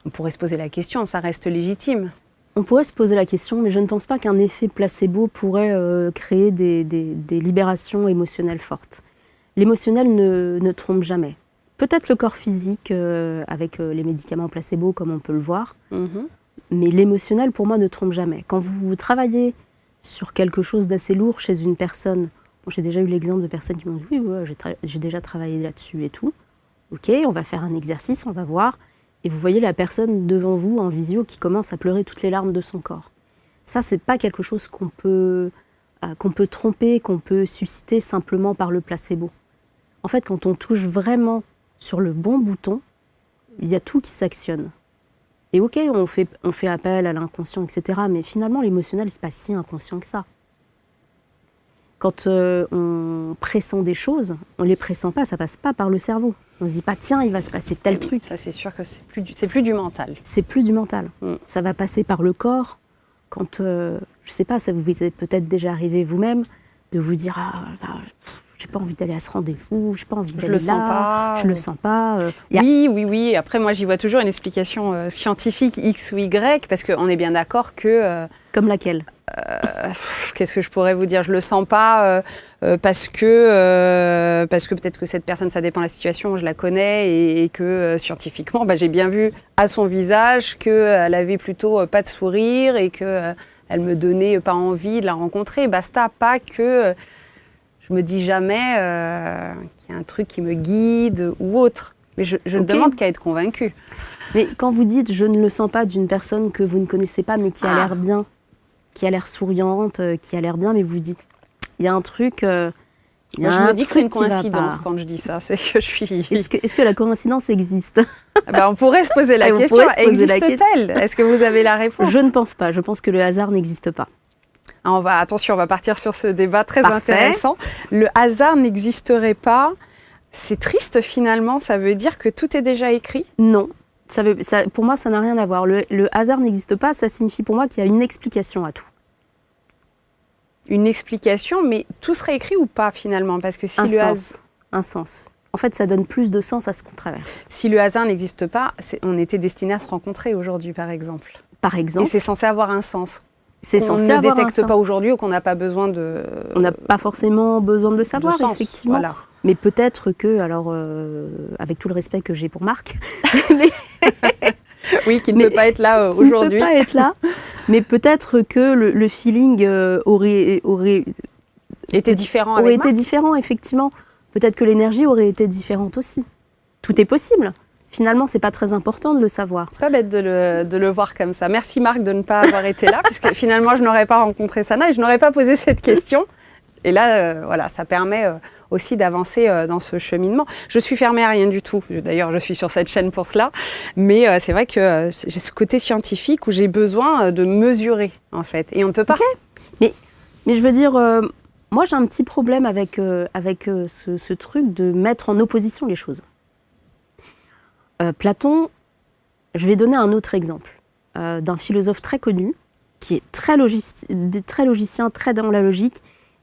S2: On pourrait se poser la question, ça reste légitime.
S1: On pourrait se poser la question, mais je ne pense pas qu'un effet placebo pourrait créer des libérations émotionnelles fortes. L'émotionnel ne trompe jamais. Peut-être le corps physique avec les médicaments placebo, comme on peut le voir, mais l'émotionnel, pour moi, ne trompe jamais. Quand vous travaillez sur quelque chose d'assez lourd chez une personne, j'ai déjà eu l'exemple de personnes qui m'ont dit « Oui, j'ai déjà travaillé là-dessus et tout. Ok, on va faire un exercice, on va voir. » Et vous voyez la personne devant vous en visio qui commence à pleurer toutes les larmes de son corps. Ça, c'est pas quelque chose qu'on peut tromper, qu'on peut susciter simplement par le placebo. En fait, quand on touche vraiment sur le bon bouton, il y a tout qui s'actionne. Et ok, on fait appel à l'inconscient, etc. Mais finalement, l'émotionnel, c'est pas si inconscient que ça. Quand on pressent des choses, on les pressent pas, ça passe pas par le cerveau. On se dit pas, tiens, il va se passer tel truc.
S2: Ça, c'est sûr que c'est plus du mental.
S1: C'est plus du mental. Ça va passer par le corps. Quand, je sais pas, ça vous est peut-être déjà arrivé vous-même, de vous dire, j'ai pas envie d'aller à ce rendez-vous, j'ai pas envie d'aller là, je le sens pas.
S2: Oui. Après, moi, j'y vois toujours une explication scientifique X ou Y, parce qu'on est bien d'accord que...
S1: Comme laquelle?
S2: Qu'est-ce que je pourrais vous dire? Je le sens pas parce que peut-être que cette personne, ça dépend de la situation, je la connais et que scientifiquement, j'ai bien vu à son visage qu'elle avait plutôt pas de sourire et qu'elle me donnait pas envie de la rencontrer. Basta, pas que je me dis jamais qu'il y a un truc qui me guide ou autre. Mais je ne demande qu'à être convaincue.
S1: Mais quand vous dites « je ne le sens pas » d'une personne que vous ne connaissez pas mais qui a l'air bien, qui a l'air souriante, qui a l'air bien, mais vous dites, il y a un truc...
S2: je me dis que c'est une coïncidence quand je dis ça, c'est que je suis...
S1: Est-ce que la coïncidence existe?
S2: On pourrait se poser la question, existe-t-elle? Est-ce que vous avez la réponse?
S1: Je ne pense pas, je pense que le hasard n'existe pas.
S2: Attention, on va partir sur ce débat très intéressant. Le hasard n'existerait pas. C'est triste finalement, ça veut dire que tout est déjà écrit?
S1: Non. Pour moi, ça n'a rien à voir. Le hasard n'existe pas, ça signifie pour moi qu'il y a une explication à tout.
S2: Une explication, mais tout serait écrit ou pas finalement? Parce que si
S1: un sens. En fait, ça donne plus de sens à ce qu'on traverse.
S2: Si le hasard n'existe pas, on était destiné à se rencontrer aujourd'hui, par exemple.
S1: Par exemple.
S2: Et c'est censé avoir un sens.
S1: C'est
S2: qu'on
S1: censé
S2: ne
S1: avoir un
S2: détecte
S1: sens.
S2: pas aujourd'hui ou qu'on n'a pas besoin de...
S1: On n'a pas forcément besoin de le savoir,
S2: de sens,
S1: effectivement.
S2: voilà.
S1: Mais peut-être que, alors, avec tout le respect que j'ai pour Marc,
S2: Oui, qui ne
S1: Mais-
S2: peut pas être là
S1: qui ne
S2: aujourd'hui.
S1: peut pas être là, mais peut-être que le feeling aurait
S2: Était différent
S1: aurait
S2: avec
S1: été
S2: Marc.
S1: différent, effectivement. Peut-être que l'énergie aurait été différente aussi. Tout est possible. Finalement, c'est pas très important de le savoir.
S2: C'est pas bête de le voir comme ça. Merci Marc de ne pas avoir été là, puisque finalement je n'aurais pas rencontré Sana et je n'aurais pas posé cette question. Et là, voilà, ça permet aussi d'avancer dans ce cheminement. Je suis fermée à rien du tout. D'ailleurs, je suis sur cette chaîne pour cela. Mais c'est vrai que j'ai ce côté scientifique où j'ai besoin de mesurer, en fait. Et on ne peut pas.
S1: Mais je veux dire, moi j'ai un petit problème avec ce truc de mettre en opposition les choses. Platon, je vais donner un autre exemple d'un philosophe très connu, qui est très logicien, très dans la logique,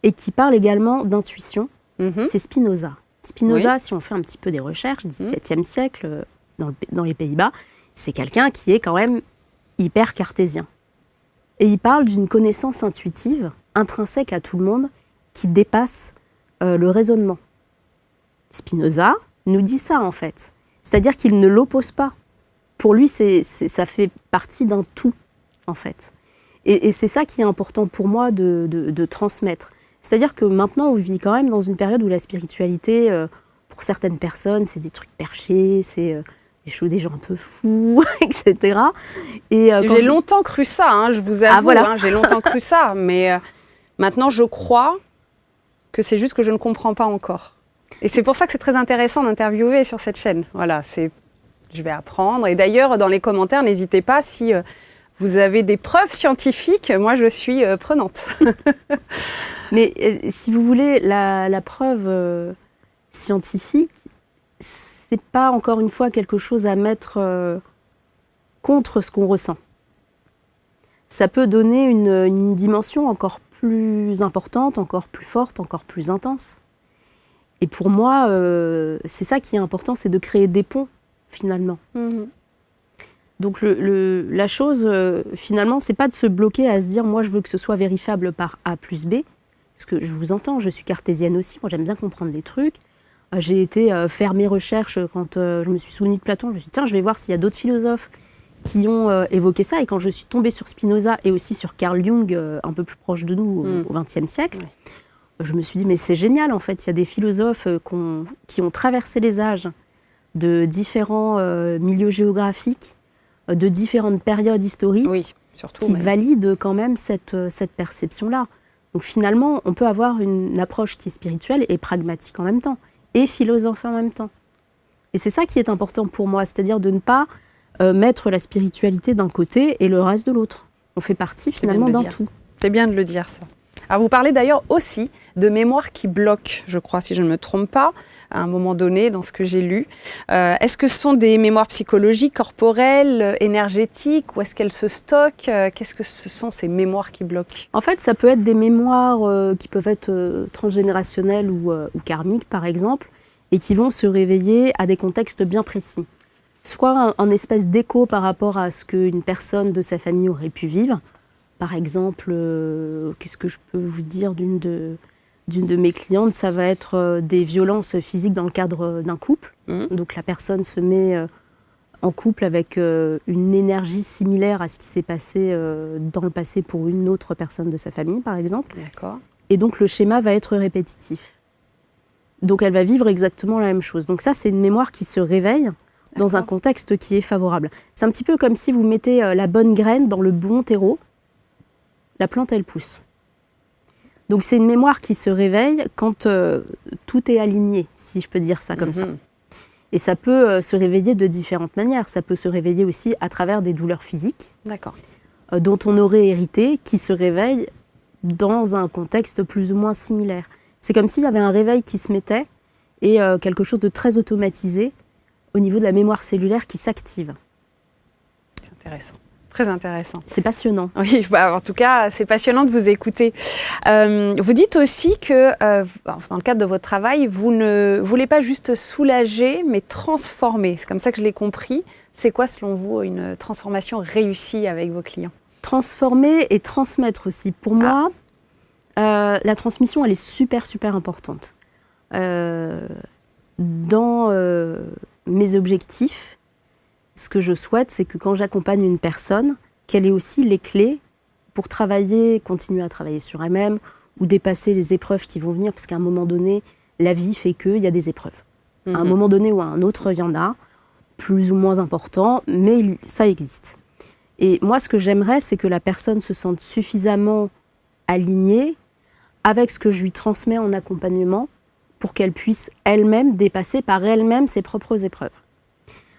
S1: et qui parle également d'intuition,
S2: Mhm.
S1: c'est Spinoza. Spinoza, si on fait un petit peu des recherches, 17e siècle, dans les Pays-Bas, c'est quelqu'un qui est quand même hyper cartésien. Et il parle d'une connaissance intuitive, intrinsèque à tout le monde, qui dépasse le raisonnement. Spinoza nous dit ça, en fait. C'est-à-dire qu'il ne l'oppose pas. Pour lui, ça fait partie d'un tout, en fait. Et c'est ça qui est important pour moi de transmettre. C'est-à-dire que maintenant, on vit quand même dans une période où la spiritualité, pour certaines personnes, c'est des trucs perchés, c'est des gens un peu fous, etc. Et,
S2: J'ai longtemps cru ça, hein, je vous avoue.
S1: voilà.
S2: J'ai longtemps cru ça. Mais maintenant, je crois que c'est juste que je ne comprends pas encore. Et c'est pour ça que c'est très intéressant d'interviewer sur cette chaîne. Voilà, je vais apprendre. Et d'ailleurs, dans les commentaires, n'hésitez pas si vous avez des preuves scientifiques. Moi, je suis prenante.
S1: Mais si vous voulez, la preuve scientifique, c'est pas encore une fois quelque chose à mettre contre ce qu'on ressent. Ça peut donner une dimension encore plus importante, encore plus forte, encore plus intense. Et pour moi, c'est ça qui est important, c'est de créer des ponts, finalement.
S2: Mhm.
S1: Donc la chose, finalement, c'est pas de se bloquer à se dire, moi, je veux que ce soit vérifiable par A plus B. Parce que je vous entends, je suis cartésienne aussi, moi j'aime bien comprendre les trucs. J'ai été faire mes recherches quand je me suis souvenue de Platon, je me suis dit, tiens, je vais voir s'il y a d'autres philosophes qui ont évoqué ça. Et quand je suis tombée sur Spinoza et aussi sur Carl Jung, un peu plus proche de nous, au XXe siècle, je me suis dit, mais c'est génial, en fait. Il y a des philosophes qui ont traversé les âges de différents milieux géographiques, de différentes périodes historiques,
S2: Oui, surtout.
S1: qui
S2: mais-
S1: valident quand même cette perception-là. Donc finalement, on peut avoir une approche qui est spirituelle et pragmatique en même temps, et philosophe en même temps. Et c'est ça qui est important pour moi, c'est-à-dire de ne pas mettre la spiritualité d'un côté et le reste de l'autre. On fait partie
S2: bien de
S1: finalement
S2: le
S1: d'un
S2: dire.
S1: tout.
S2: C'est bien de le dire, ça. Alors, vous parlez d'ailleurs aussi de mémoire qui bloque, je crois, si je ne me trompe pas, à un moment donné, dans ce que j'ai lu. Est-ce que ce sont des mémoires psychologiques, corporelles, énergétiques, ou est-ce qu'elles se stockent? Qu'est-ce que ce sont ces mémoires qui bloquent?
S1: En fait, ça peut être des mémoires qui peuvent être transgénérationnelles ou karmiques, par exemple, et qui vont se réveiller à des contextes bien précis. Soit un espèce d'écho par rapport à ce qu'une personne de sa famille aurait pu vivre. Par exemple, qu'est-ce que je peux vous dire d'une de mes clientes? Ça va être des violences physiques dans le cadre d'un couple. Donc la personne se met en couple avec une énergie similaire à ce qui s'est passé dans le passé pour une autre personne de sa famille, par exemple.
S2: D'accord.
S1: Et donc le schéma va être répétitif. Donc elle va vivre exactement la même chose. Donc ça, c'est une mémoire qui se réveille dans un contexte qui est favorable. C'est un petit peu comme si vous mettez la bonne graine dans le bon terreau. La plante, elle pousse. Donc c'est une mémoire qui se réveille quand tout est aligné, si je peux dire ça comme ça. Et ça peut se réveiller de différentes manières. Ça peut se réveiller aussi à travers des douleurs physiques
S2: D'accord.
S1: dont on aurait hérité, qui se réveillent dans un contexte plus ou moins similaire. C'est comme s'il y avait un réveil qui se mettait et quelque chose de très automatisé au niveau de la mémoire cellulaire qui s'active.
S2: Intéressant. Très intéressant.
S1: C'est passionnant.
S2: Oui, bah, en tout cas, c'est passionnant de vous écouter. Vous dites aussi que, dans le cadre de votre travail, vous ne voulez pas juste soulager, mais transformer. C'est comme ça que je l'ai compris. C'est quoi, selon vous, une transformation réussie avec vos clients?
S1: transformer et transmettre aussi. Pour moi, la transmission, elle est super, super importante. Dans mes objectifs, ce que je souhaite, c'est que quand j'accompagne une personne, qu'elle ait aussi les clés pour travailler, continuer à travailler sur elle-même ou dépasser les épreuves qui vont venir, parce qu'à un moment donné, la vie fait qu'il y a des épreuves. À un moment donné ou à un autre, il y en a, plus ou moins important, mais ça existe. Et moi, ce que j'aimerais, c'est que la personne se sente suffisamment alignée avec ce que je lui transmets en accompagnement pour qu'elle puisse elle-même dépasser par elle-même ses propres épreuves.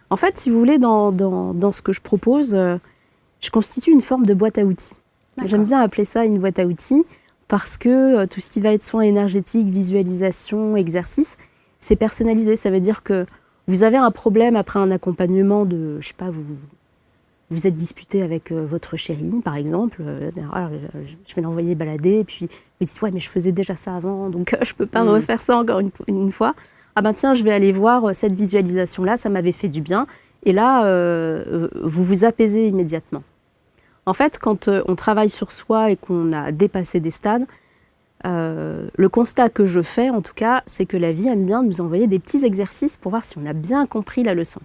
S1: En fait, si vous voulez, dans ce que je propose, je constitue une forme de boîte à outils.
S2: D'accord.
S1: J'aime bien appeler ça une boîte à outils parce que tout ce qui va être soins énergétiques, visualisation, exercice, c'est personnalisé. Ça veut dire que vous avez un problème après un accompagnement de, je sais pas, vous êtes disputé avec votre chérie, par exemple. Alors, je vais l'envoyer balader, et puis vous dites, ouais, mais je faisais déjà ça avant, donc je peux pas refaire ça encore une fois. Ah ben tiens, je vais aller voir cette visualisation-là, ça m'avait fait du bien. Et là, vous vous apaisez immédiatement. En fait, quand on travaille sur soi et qu'on a dépassé des stades, le constat que je fais, en tout cas, c'est que la vie aime bien nous envoyer des petits exercices pour voir si on a bien compris la leçon.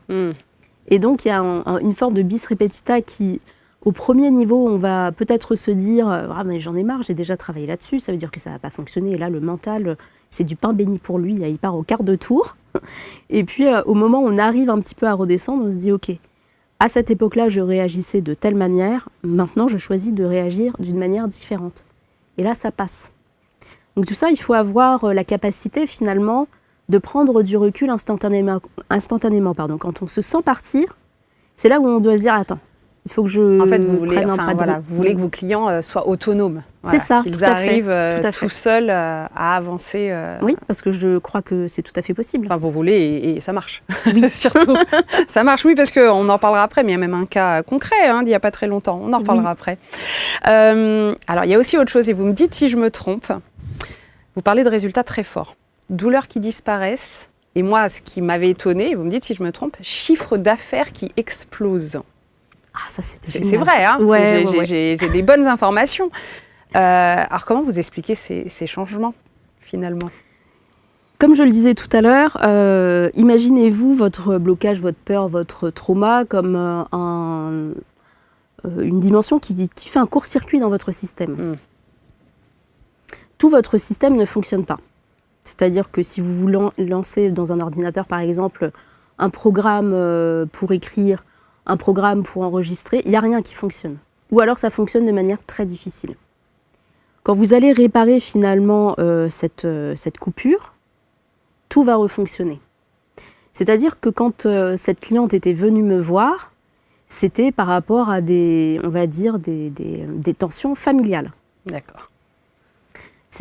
S1: Et donc, il y a une forme de bis repetita qui, au premier niveau, on va peut-être se dire « Ah, mais j'en ai marre, j'ai déjà travaillé là-dessus, ça veut dire que ça ne va pas fonctionner. » Et là, le mental, c'est du pain béni pour lui, il part au quart de tour. Et puis, au moment où on arrive un petit peu à redescendre, on se dit « Ok, à cette époque-là, je réagissais de telle manière, maintenant, je choisis de réagir d'une manière différente. » Et là, ça passe. Donc tout ça, il faut avoir la capacité, finalement, de prendre du recul instantanément. Quand on se sent partir, c'est là où on doit se dire, attends, il faut que je
S2: En fait, vous voulez,
S1: prenne un pas de
S2: vous voulez que vos clients soient autonomes.
S1: C'est ça,
S2: qu'ils
S1: tout à fait,
S2: arrivent
S1: tout à fait.
S2: tout seuls à avancer.
S1: Oui, parce que je crois que c'est tout à fait possible.
S2: Enfin, vous voulez et ça marche. Oui, surtout. Ça marche, oui, parce qu'on en parlera après, mais il y a même un cas concret d'il n'y a pas très longtemps. On en reparlera après. Alors, il y a aussi autre chose, et vous me dites si je me trompe. Vous parlez de résultats très forts. Douleurs qui disparaissent. Et moi, ce qui m'avait étonnée, vous me dites si je me trompe, chiffre d'affaires qui explose.
S1: Ah, ça,
S2: C'est vrai, hein.
S1: Ouais,
S2: J'ai des bonnes informations. Alors, comment vous expliquez ces changements, finalement ?
S1: Comme je le disais tout à l'heure, imaginez-vous votre blocage, votre peur, votre trauma comme une dimension qui fait un court-circuit dans votre système. Tout votre système ne fonctionne pas. C'est-à-dire que si vous lancez dans un ordinateur, par exemple, un programme pour écrire, un programme pour enregistrer, il n'y a rien qui fonctionne. Ou alors ça fonctionne de manière très difficile. Quand vous allez réparer finalement cette coupure, tout va refonctionner. C'est-à-dire que quand cette cliente était venue me voir, c'était par rapport à des tensions familiales.
S2: D'accord.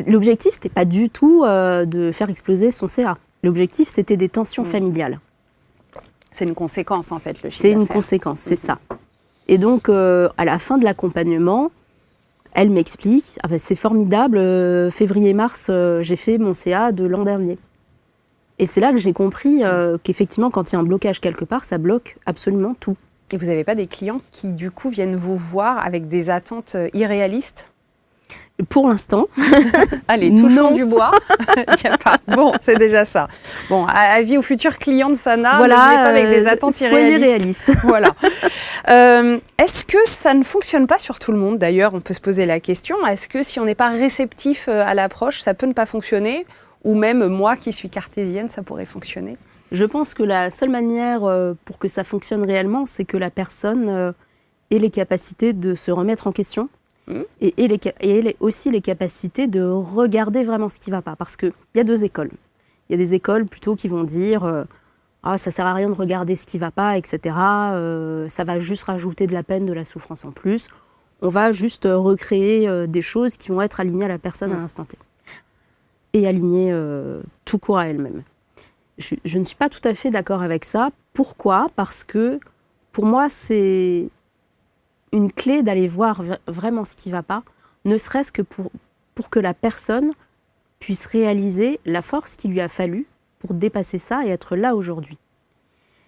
S1: L'objectif, c'était pas du tout de faire exploser son CA. L'objectif, c'était des tensions familiales.
S2: C'est une conséquence, en fait, le chiffre
S1: C'est une
S2: d'affaires.
S1: conséquence, c'est ça. Et donc, à la fin de l'accompagnement, elle m'explique, ah ben, c'est formidable, février-mars, j'ai fait mon CA de l'an dernier. Et c'est là que j'ai compris qu'effectivement, quand il y a un blocage quelque part, ça bloque absolument tout.
S2: Et vous n'avez pas des clients qui, du coup, viennent vous voir avec des attentes irréalistes ?
S1: Pour l'instant.
S2: Allez, touchons
S1: Non.
S2: du bois. Il y a pas. Bon, c'est déjà ça. Bon, avis aux futurs clients de Sana,
S1: Voilà,
S2: ne venez pas avec des attentes
S1: soyez
S2: irréalistes.
S1: réalistes.
S2: Voilà. Est-ce que ça ne fonctionne pas sur tout le monde ? D'ailleurs, on peut se poser la question, est-ce que si on n'est pas réceptif à l'approche, ça peut ne pas fonctionner ? Ou même moi qui suis cartésienne, ça pourrait fonctionner ?
S1: Je pense que la seule manière pour que ça fonctionne réellement, c'est que la personne ait les capacités de se remettre en question. Et elle a aussi les capacités de regarder vraiment ce qui ne va pas. Parce qu'il y a deux écoles. Il y a des écoles plutôt qui vont dire ça ne sert à rien de regarder ce qui ne va pas, etc. Ça va juste rajouter de la peine, de la souffrance en plus. On va juste recréer des choses qui vont être alignées à la personne à l'instant T. Et alignées tout court à elle-même. Je ne suis pas tout à fait d'accord avec ça. Pourquoi ? Parce que pour moi, c'est une clé d'aller voir vraiment ce qui ne va pas, ne serait-ce que pour que la personne puisse réaliser la force qu'il lui a fallu pour dépasser ça et être là aujourd'hui.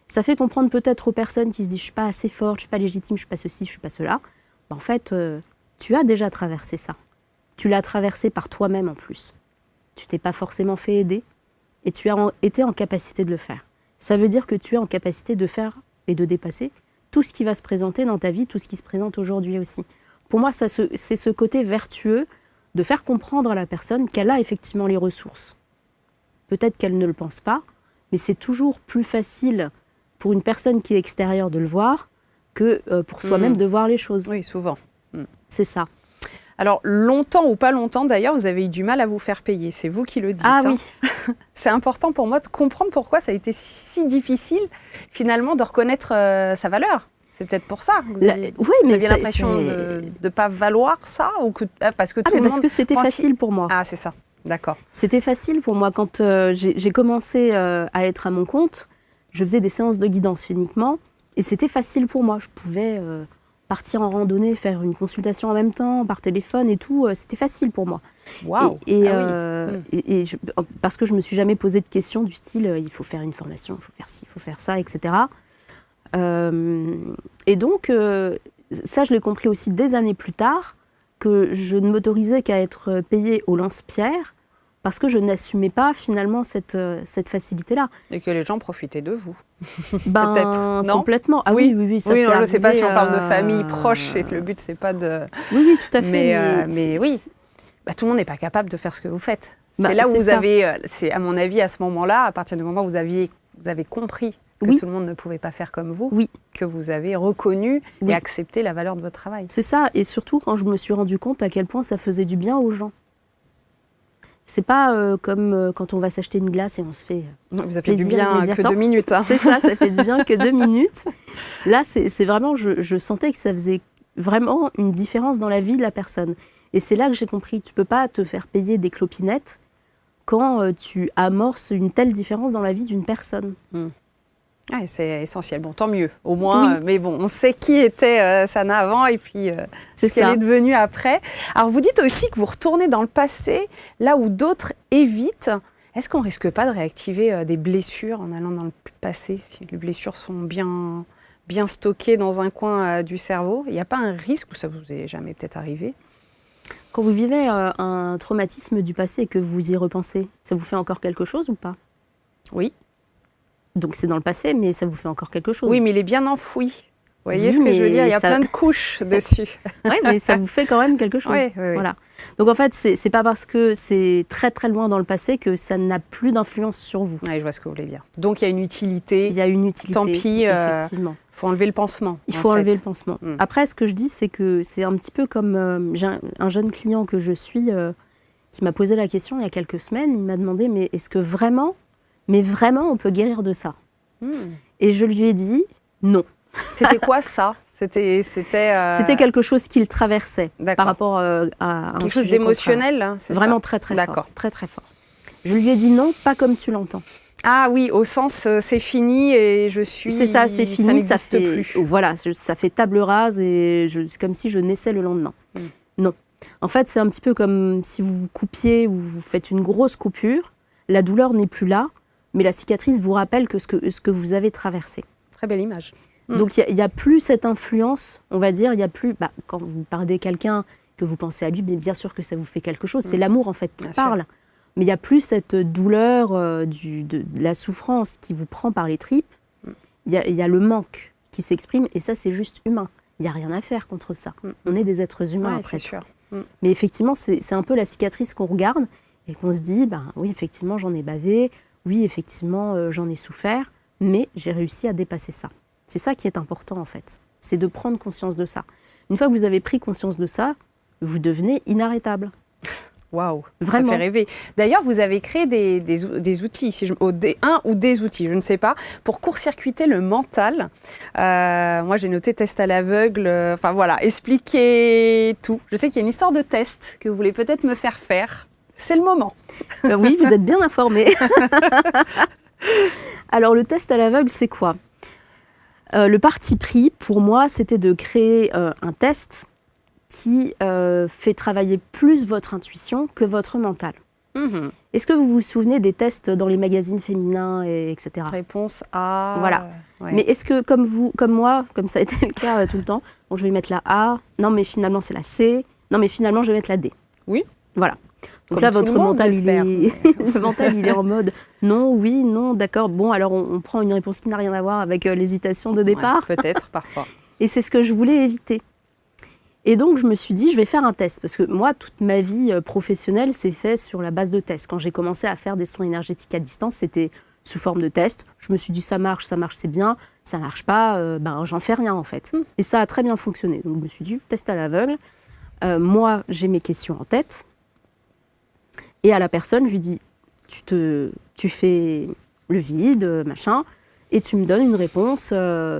S1: Ça fait comprendre peut-être aux personnes qui se disent « je ne suis pas assez forte, je ne suis pas légitime, je ne suis pas ceci, je ne suis pas cela ». En fait, tu as déjà traversé ça. Tu l'as traversé par toi-même en plus. Tu t'es pas forcément fait aider et tu as été en capacité de le faire. Ça veut dire que tu es en capacité de faire et de dépasser tout ce qui va se présenter dans ta vie, tout ce qui se présente aujourd'hui aussi. Pour moi, c'est ce côté vertueux de faire comprendre à la personne qu'elle a effectivement les ressources. Peut-être qu'elle ne le pense pas, mais c'est toujours plus facile pour une personne qui est extérieure de le voir que pour soi-même de voir les choses.
S2: Oui, souvent.
S1: C'est ça.
S2: Alors, longtemps ou pas longtemps, d'ailleurs, vous avez eu du mal à vous faire payer. C'est vous qui le dites.
S1: Ah
S2: hein.
S1: oui.
S2: C'est important pour moi de comprendre pourquoi ça a été si difficile, finalement, de reconnaître sa valeur. C'est peut-être pour ça que vous aviez,
S1: oui,
S2: vous
S1: mais
S2: aviez l'impression de ne pas valoir ça ou que, parce que tout le monde
S1: parce que c'était
S2: pense-
S1: facile pour moi.
S2: Ah, c'est ça. D'accord.
S1: C'était facile pour moi. Quand j'ai commencé à être à mon compte, je faisais des séances de guidance uniquement et c'était facile pour moi. Je pouvais partir en randonnée, faire une consultation en même temps, par téléphone et tout. C'était facile pour moi.
S2: Waouh.
S1: Parce que je me suis jamais posé de questions du style il faut faire une formation, il faut faire ci, il faut faire ça, etc. Et donc, ça, je l'ai compris aussi des années plus tard, que je ne m'autorisais qu'à être payée au lance-pierre parce que je n'assumais pas finalement cette facilité-là.
S2: Et que les gens profitaient de vous.
S1: Ben,
S2: Peut-être, non ?
S1: complètement. Ah oui, oui, ça
S2: oui,
S1: c'est
S2: non, je ne sais pas si on
S1: arrivé,
S2: parle de famille proche, et le but, c'est pas de...
S1: Oui, oui, tout à fait.
S2: Mais oui, tout le monde n'est pas capable de faire ce que vous faites.
S1: Bah,
S2: c'est là où
S1: c'est
S2: vous
S1: ça.
S2: avez, c'est à mon avis, à ce moment-là, à partir du moment où vous avez compris que
S1: Oui.
S2: tout le monde ne pouvait pas faire comme vous,
S1: Oui.
S2: que vous avez reconnu
S1: Oui.
S2: et accepté la valeur de votre travail.
S1: C'est ça, et surtout quand je me suis rendu compte à quel point ça faisait du bien aux gens. C'est pas comme quand on va s'acheter une glace et on se fait...
S2: Vous avez fait du
S1: plaisir
S2: bien que
S1: immédiatement.
S2: 2 minutes. Hein.
S1: C'est ça fait du bien que 2 minutes. Là, c'est vraiment, je sentais que ça faisait vraiment une différence dans la vie de la personne. Et c'est là que j'ai compris, tu peux pas te faire payer des clopinettes quand tu amorces une telle différence dans la vie d'une personne.
S2: Ouais, c'est essentiel. Bon, tant mieux, au moins. Mais bon, on sait qui était Sana avant et puis
S1: C'est
S2: ce qu'elle
S1: ça.
S2: est devenue après. Alors, vous dites aussi que vous retournez dans le passé, là où d'autres évitent. Est-ce qu'on risque pas de réactiver des blessures en allant dans le passé, si les blessures sont bien stockées dans un coin du cerveau? Il n'y a pas un risque, ou ça vous est jamais peut-être arrivé?
S1: Quand vous vivez un traumatisme du passé et que vous y repensez, ça vous fait encore quelque chose ou pas?
S2: Oui.
S1: Donc c'est dans le passé, mais ça vous fait encore quelque chose.
S2: Oui, mais il est bien enfoui. Vous voyez
S1: Oui,
S2: ce que je veux
S1: mais
S2: dire? Il y a
S1: ça-
S2: plein de couches dessus.
S1: Oui, mais ça vous fait quand même quelque chose.
S2: Oui, oui, oui.
S1: Voilà. Donc en fait, c'est pas parce que c'est très très loin dans le passé que ça n'a plus d'influence sur vous.
S2: Ouais, je vois ce que vous voulez dire. Donc, il y a une utilité.
S1: Il y a une utilité.
S2: Tant pis,
S1: effectivement.
S2: Il faut enlever le pansement.
S1: Il
S2: en
S1: faut enlever
S2: fait.
S1: le pansement.
S2: Mm.
S1: Après, ce que je dis, c'est que c'est un petit peu comme j'ai un jeune client que je suis qui m'a posé la question il y a quelques semaines. Il m'a demandé, mais est-ce que vraiment, on peut guérir de ça? Et je lui ai dit non.
S2: C'était quoi ça? C'était
S1: C'était quelque chose qu'il traversait
S2: D'accord.
S1: par rapport à un
S2: quelque chose
S1: sujet
S2: d'émotionnel, hein, c'est
S1: Vraiment
S2: ça?
S1: très très
S2: D'accord.
S1: fort. Très très fort. Je lui ai dit non, pas comme tu l'entends.
S2: Ah oui, au sens c'est fini et je suis.
S1: C'est ça, c'est fini, ça
S2: n'existe
S1: fait
S2: plus.
S1: voilà, ça fait table rase et c'est comme si je naissais le lendemain. Non. En fait, c'est un petit peu comme si vous vous coupiez ou vous faites une grosse coupure, la douleur n'est plus là, mais la cicatrice vous rappelle que ce que vous avez traversé.
S2: Très belle image.
S1: Donc il y a plus cette influence, on va dire, il y a plus quand vous parlez quelqu'un que vous pensez à lui, mais bien sûr que ça vous fait quelque chose, c'est l'amour en fait qui
S2: Bien sûr.
S1: parle. Mais il n'y a plus cette douleur de la souffrance qui vous prend par les tripes. Il y a le manque qui s'exprime et ça, c'est juste humain. Il n'y a rien à faire contre ça. On est des êtres humains
S2: Ouais,
S1: après
S2: c'est
S1: tout.
S2: sûr.
S1: Mais effectivement, c'est un peu la cicatrice qu'on regarde et qu'on se dit, oui, effectivement, j'en ai bavé, oui, effectivement, j'en ai souffert, mais j'ai réussi à dépasser ça. C'est ça qui est important en fait, c'est de prendre conscience de ça. Une fois que vous avez pris conscience de ça, vous devenez inarrêtable.
S2: Waouh, ça
S1: Vraiment.
S2: fait rêver. D'ailleurs, vous avez créé des outils, un ou des outils, je ne sais pas, pour court-circuiter le mental. Moi, j'ai noté test à l'aveugle. Enfin voilà, expliquez tout. Je sais qu'il y a une histoire de test que vous voulez peut-être me faire faire. C'est le moment.
S1: Oui, vous êtes bien informés. Alors, le test à l'aveugle, c'est quoi? Le parti pris, pour moi, c'était de créer un test qui fait travailler plus votre intuition que votre mental. Est-ce que vous vous souvenez des tests dans les magazines féminins, etc.
S2: Réponse A.
S1: Voilà.
S2: Ouais.
S1: Mais est-ce que, comme moi, comme ça a été le cas tout le temps, bon, je vais mettre la A, non mais finalement c'est la C, non mais finalement je vais mettre la D.
S2: Oui.
S1: Voilà. Donc
S2: Comme
S1: là,
S2: tout le
S1: votre
S2: monde,
S1: mental,
S2: j'espère.
S1: le mental, il est en mode non, oui, non, d'accord. Bon, alors on prend une réponse qui n'a rien à voir avec l'hésitation de départ.
S2: Ouais, peut-être, parfois.
S1: Et c'est ce que je voulais éviter. Et donc, je me suis dit, je vais faire un test. Parce que moi, toute ma vie professionnelle s'est faite sur la base de tests. Quand j'ai commencé à faire des soins énergétiques à distance, c'était sous forme de test. Je me suis dit, ça marche, c'est bien. Ça marche pas, j'en fais rien, en fait. Et ça a très bien fonctionné. Donc, je me suis dit, test à l'aveugle. Moi, j'ai mes questions en tête. Et à la personne, je lui dis, tu fais le vide, machin, et tu me donnes une réponse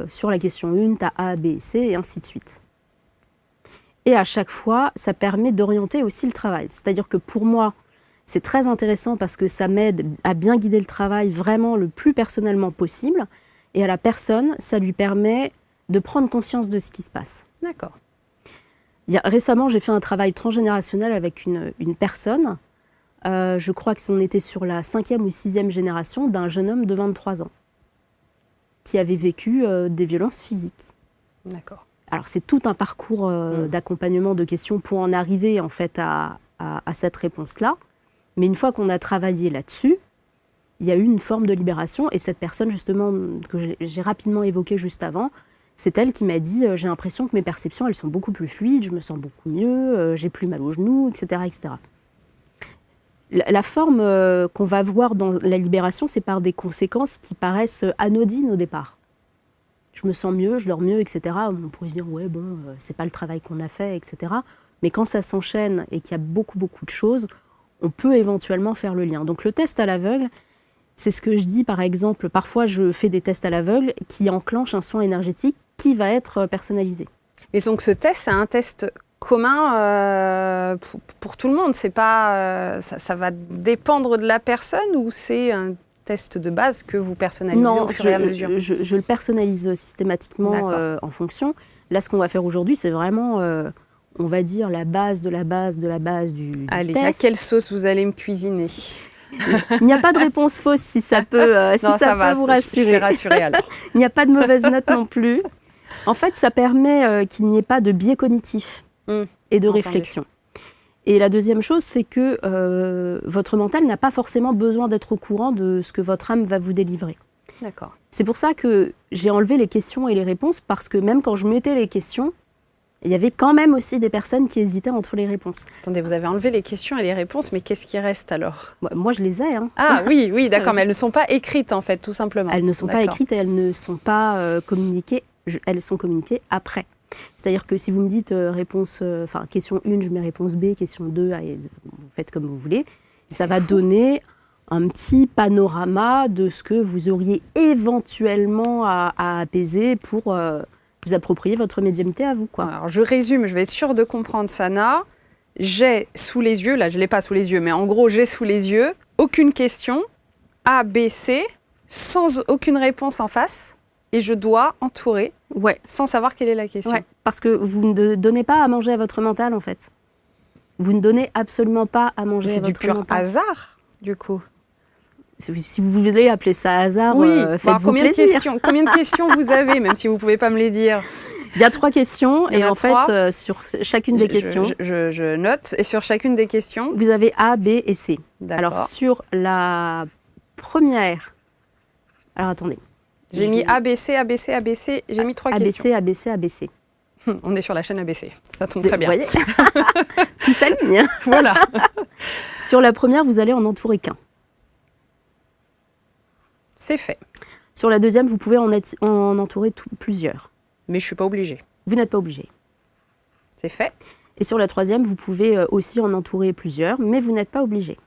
S1: sur la question 1, tu as A, B, C, et ainsi de suite. Et à chaque fois, ça permet d'orienter aussi le travail. C'est-à-dire que pour moi, c'est très intéressant parce que ça m'aide à bien guider le travail vraiment le plus personnellement possible. Et à la personne, ça lui permet de prendre conscience de ce qui se passe.
S2: D'accord.
S1: Récemment, j'ai fait un travail transgénérationnel avec une personne. Je crois qu'on était sur la 5e ou 6e génération d'un jeune homme de 23 ans qui avait vécu des violences physiques.
S2: D'accord.
S1: Alors, c'est tout un parcours d'accompagnement de questions pour en arriver en fait à cette réponse-là. Mais une fois qu'on a travaillé là-dessus, il y a eu une forme de libération. Et cette personne, justement, que j'ai rapidement évoquée juste avant, c'est elle qui m'a dit « J'ai l'impression que mes perceptions, elles sont beaucoup plus fluides, je me sens beaucoup mieux, j'ai plus mal aux genoux, etc. etc. » La forme qu'on va voir dans la libération, c'est par des conséquences qui paraissent anodines au départ. Je me sens mieux, je dors mieux, etc. On pourrait se dire, ouais, bon, c'est pas le travail qu'on a fait, etc. Mais quand ça s'enchaîne et qu'il y a beaucoup, beaucoup de choses, on peut éventuellement faire le lien. Donc le test à l'aveugle, c'est ce que je dis, par exemple, parfois je fais des tests à l'aveugle qui enclenchent un soin énergétique qui va être personnalisé.
S2: Et donc ce test, c'est un test commun pour tout le monde. C'est pas, ça va dépendre de la personne ou c'est un test de base que vous personnalisez au fur et à mesure?
S1: Je le personnalise systématiquement en fonction. Là, ce qu'on va faire aujourd'hui, c'est vraiment, on va dire, la base de la base de la base du
S2: Allez,
S1: test.
S2: à quelle sauce vous allez me cuisiner?
S1: Il n'y a pas de réponse fausse si ça peut,
S2: Non, ça va,
S1: vous rassurer.
S2: Je suis rassurée alors.
S1: Il n'y a pas de mauvaise note non plus. En fait, ça permet qu'il n'y ait pas de biais cognitif et de réflexion. Et la deuxième chose, c'est que votre mental n'a pas forcément besoin d'être au courant de ce que votre âme va vous délivrer.
S2: D'accord.
S1: C'est pour ça que j'ai enlevé les questions et les réponses, parce que même quand je mettais les questions, il y avait quand même aussi des personnes qui hésitaient entre les réponses.
S2: Attendez, vous avez enlevé les questions et les réponses, mais qu'est-ce qui reste alors?
S1: Moi, je les ai. Hein.
S2: Ah oui, d'accord, mais elles ne sont pas écrites en fait, tout simplement.
S1: Elles ne sont pas écrites et elles ne sont pas communiquées. Elles sont communiquées après. C'est-à-dire que si vous me dites question 1, je mets réponse B, question 2, vous faites comme vous voulez. Ça va donner un petit panorama de ce que vous auriez éventuellement à apaiser pour vous approprier votre médiumnité à vous, quoi.
S2: Alors je résume, je vais être sûre de comprendre, Sana. J'ai sous les yeux, là je ne l'ai pas sous les yeux, mais en gros j'ai sous les yeux aucune question, A, B, C, sans aucune réponse en face, et je dois entourer sans savoir quelle est la question.
S1: Ouais, parce que vous ne donnez pas à manger à votre mental, en fait. Vous ne donnez absolument pas à manger à votre mental.
S2: C'est du pur hasard, du coup.
S1: Si vous voulez appeler ça hasard, faites-vous
S2: plaisir. Combien de questions vous avez, même si vous ne pouvez pas me les dire?
S1: Il y a 3 questions, et en fait, sur chacune des questions...
S2: Je note, et sur chacune des questions...
S1: Vous avez A, B et C. Alors, sur la première... Alors, attendez.
S2: J'ai mis ABC, ABC, ABC, j'ai mis 3 questions.
S1: ABC, ABC, ABC.
S2: On est sur la chaîne ABC, ça tombe très bien.
S1: Vous voyez tout s'aligne.
S2: Voilà.
S1: Sur la première, vous allez en entourer qu'un.
S2: C'est fait.
S1: Sur la deuxième, vous pouvez en entourer plusieurs.
S2: Mais je ne suis pas obligée.
S1: Vous n'êtes pas obligé.
S2: C'est fait.
S1: Et sur la troisième, vous pouvez aussi en entourer plusieurs, mais vous n'êtes pas obligé.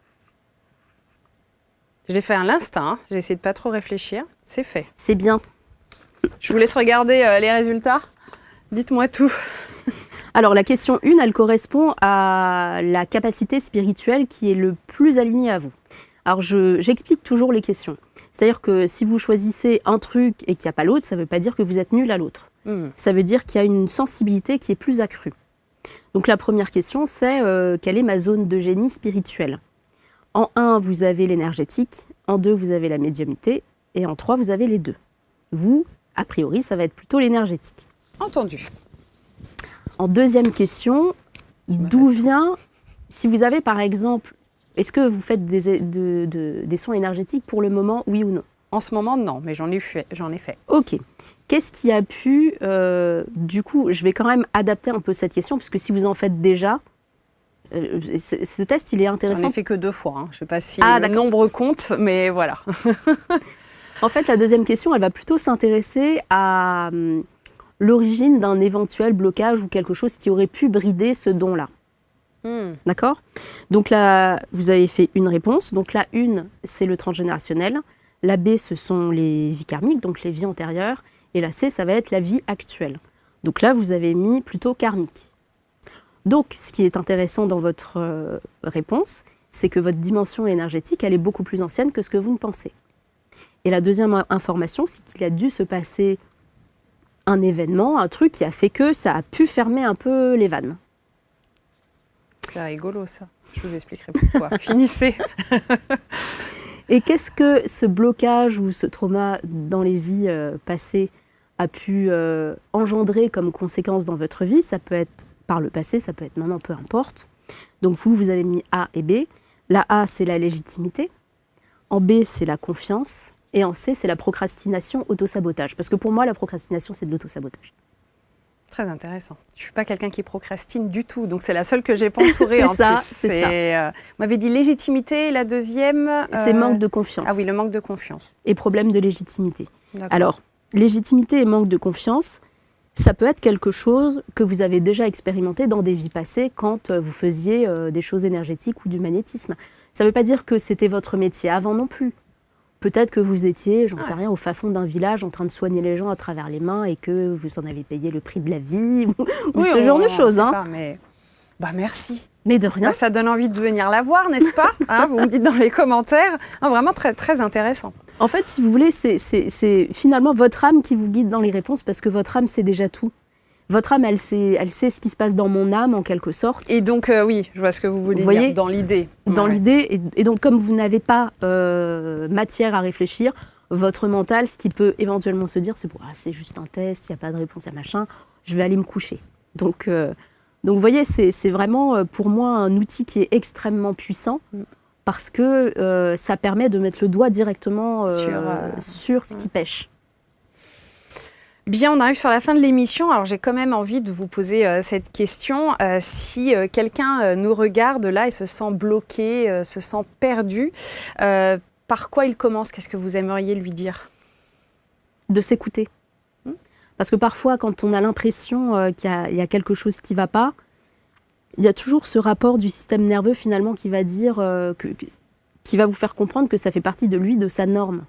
S2: Je l'ai fait à l'instinct, hein. J'ai essayé de pas trop réfléchir. C'est fait.
S1: C'est bien.
S2: Je vous laisse regarder les résultats. Dites-moi tout.
S1: Alors, la question 1, elle correspond à la capacité spirituelle qui est le plus alignée à vous. Alors, j'explique toujours les questions. C'est-à-dire que si vous choisissez un truc et qu'il n'y a pas l'autre, ça ne veut pas dire que vous êtes nul à l'autre. Ça veut dire qu'il y a une sensibilité qui est plus accrue. Donc, la première question, c'est quelle est ma zone de génie spirituel ? En 1, vous avez l'énergétique, en 2, vous avez la médiumnité, et en 3, vous avez les deux. Vous, a priori, ça va être plutôt l'énergétique.
S2: Entendu.
S1: En deuxième question, d'où vient, si vous avez par exemple, est-ce que vous faites des soins énergétiques pour le moment, oui ou non?
S2: En ce moment, non, mais j'en ai fait.
S1: Ok. Qu'est-ce qui a pu, du coup, je vais quand même adapter un peu cette question, puisque si vous en faites déjà, ce test, il est intéressant.
S2: J'en ai fait que 2 fois. Je ne sais pas si
S1: Ah,
S2: le nombre compte, mais voilà.
S1: En fait, la deuxième question, elle va plutôt s'intéresser à l'origine d'un éventuel blocage ou quelque chose qui aurait pu brider ce don-là. D'accord? Donc là, vous avez fait une réponse. Donc la 1, c'est le transgénérationnel. La B, ce sont les vies karmiques, donc les vies antérieures. Et la C, ça va être la vie actuelle. Donc là, vous avez mis plutôt karmique. Donc, ce qui est intéressant dans votre réponse, c'est que votre dimension énergétique, elle est beaucoup plus ancienne que ce que vous ne pensez. Et la deuxième information, c'est qu'il a dû se passer un événement, un truc qui a fait que ça a pu fermer un peu les vannes.
S2: C'est rigolo, ça. Je vous expliquerai pourquoi. Finissez.
S1: Et qu'est-ce que ce blocage ou ce trauma dans les vies passées a pu engendrer comme conséquence dans votre vie? Ça peut être par le passé, ça peut être maintenant, peu importe. Donc vous avez mis A et B. La A, c'est la légitimité. En B, c'est la confiance. Et en C, c'est la procrastination, autosabotage. Parce que pour moi, la procrastination, c'est de l'autosabotage.
S2: Très intéressant. Je ne suis pas quelqu'un qui procrastine du tout, donc c'est la seule que je n'ai pas entourée en
S1: ça,
S2: plus.
S1: C'est ça.
S2: Vous m'avez dit légitimité, la deuxième...
S1: C'est manque de confiance.
S2: Ah oui, le manque de confiance.
S1: Et problème de légitimité.
S2: D'accord.
S1: Alors, légitimité et manque de confiance, ça peut être quelque chose que vous avez déjà expérimenté dans des vies passées quand vous faisiez des choses énergétiques ou du magnétisme. Ça ne veut pas dire que c'était votre métier avant non plus. Peut-être que vous étiez, j'en sais rien, au fin-fond d'un village en train de soigner les gens à travers les mains et que vous en avez payé le prix de la vie ou ce genre de choses.
S2: Pas, mais... merci.
S1: Mais de rien.
S2: Ça donne envie de venir la voir, n'est-ce pas? Vous me dites dans les commentaires. Non, vraiment très, très intéressant.
S1: En fait, si vous voulez, c'est finalement votre âme qui vous guide dans les réponses parce que votre âme, c'est déjà tout. Votre âme, elle sait ce qui se passe dans mon âme, en quelque sorte.
S2: Et donc, oui, je vois ce que vous voulez dire, dans l'idée.
S1: Dans l'idée, et donc comme vous n'avez pas matière à réfléchir, votre mental, ce qui peut éventuellement se dire, c'est c'est juste un test, il n'y a pas de réponse à machin, je vais aller me coucher. Donc vous voyez, c'est vraiment pour moi un outil qui est extrêmement puissant parce que ça permet de mettre le doigt directement sur ce qui pêche.
S2: Bien, on arrive sur la fin de l'émission. Alors, j'ai quand même envie de vous poser cette question. Si quelqu'un nous regarde là et se sent bloqué, se sent perdu, par quoi il commence? Qu'est-ce que vous aimeriez lui dire?
S1: De s'écouter. Parce que parfois, quand on a l'impression qu'il y a quelque chose qui ne va pas, il y a toujours ce rapport du système nerveux finalement qui va dire, qui va vous faire comprendre que ça fait partie de lui, de sa norme.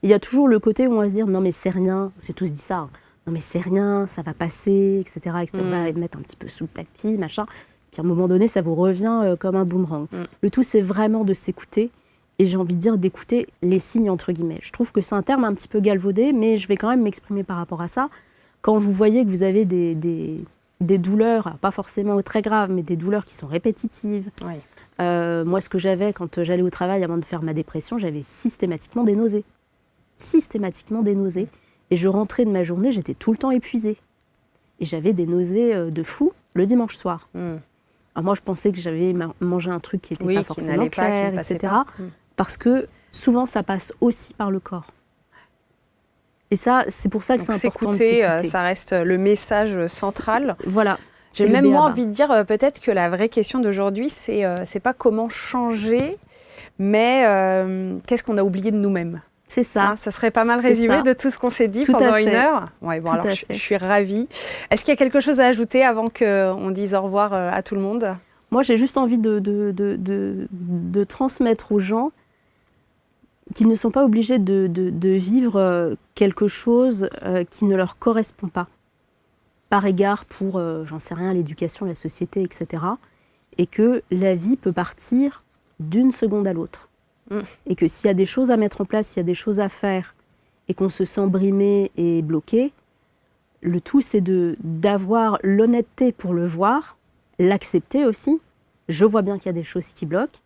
S1: Il y a toujours le côté où on va se dire non mais c'est rien, c'est tous dit ça, hein. Non mais c'est rien, ça va passer, etc. etc. On va mettre un petit peu sous le tapis, machin. Puis à un moment donné, ça vous revient comme un boomerang. Le tout, c'est vraiment de s'écouter et j'ai envie de dire d'écouter les signes entre guillemets. Je trouve que c'est un terme un petit peu galvaudé, mais je vais quand même m'exprimer par rapport à ça. Quand vous voyez que vous avez des douleurs, alors pas forcément très graves, mais des douleurs qui sont répétitives. Oui. Moi, ce que j'avais quand j'allais au travail avant de faire ma dépression, j'avais systématiquement des nausées. Et je rentrais de ma journée, j'étais tout le temps épuisée. Et j'avais des nausées de fou le dimanche soir. Alors moi, je pensais que j'avais mangé un truc qui n'était pas forcément clair, etc. Parce que souvent, ça passe aussi par le corps. Et ça, c'est pour ça que c'est important de s'écouter.
S2: Ça reste le message central.
S1: Voilà.
S2: J'ai même moi envie de dire peut-être que la vraie question d'aujourd'hui, c'est pas comment changer, mais qu'est-ce qu'on a oublié de nous-mêmes.
S1: C'est ça.
S2: Ça serait pas mal résumé de tout ce qu'on s'est dit pendant une heure. Ouais, bon, alors je suis ravie. Est-ce qu'il y a quelque chose à ajouter avant qu'on dise au revoir à tout le monde?
S1: Moi, j'ai juste envie de transmettre aux gens qu'ils ne sont pas obligés de vivre quelque chose qui ne leur correspond pas. Par égard pour, j'en sais rien, l'éducation, la société, etc. Et que la vie peut partir d'une seconde à l'autre. Et que s'il y a des choses à mettre en place, s'il y a des choses à faire, et qu'on se sent brimé et bloqué, le tout, c'est d'avoir l'honnêteté pour le voir, l'accepter aussi. Je vois bien qu'il y a des choses qui bloquent.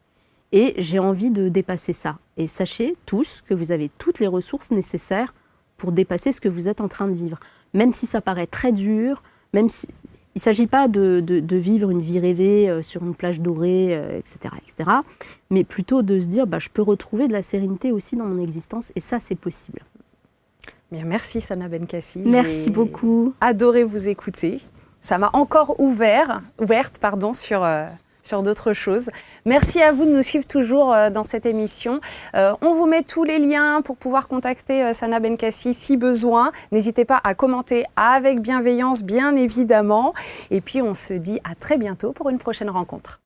S1: Et j'ai envie de dépasser ça. Et sachez tous que vous avez toutes les ressources nécessaires pour dépasser ce que vous êtes en train de vivre. Même si ça paraît très dur, même si... Il ne s'agit pas de vivre une vie rêvée sur une plage dorée, etc., etc., mais plutôt de se dire je peux retrouver de la sérénité aussi dans mon existence, et ça, c'est possible.
S2: Bien, merci Sana Benkassi.
S1: Merci beaucoup.
S2: Adoré vous écouter. Ça m'a encore ouverte sur d'autres choses. Merci à vous de nous suivre toujours dans cette émission. On vous met tous les liens pour pouvoir contacter Sana Benkassi si besoin. N'hésitez pas à commenter avec bienveillance, bien évidemment. Et puis on se dit à très bientôt pour une prochaine rencontre.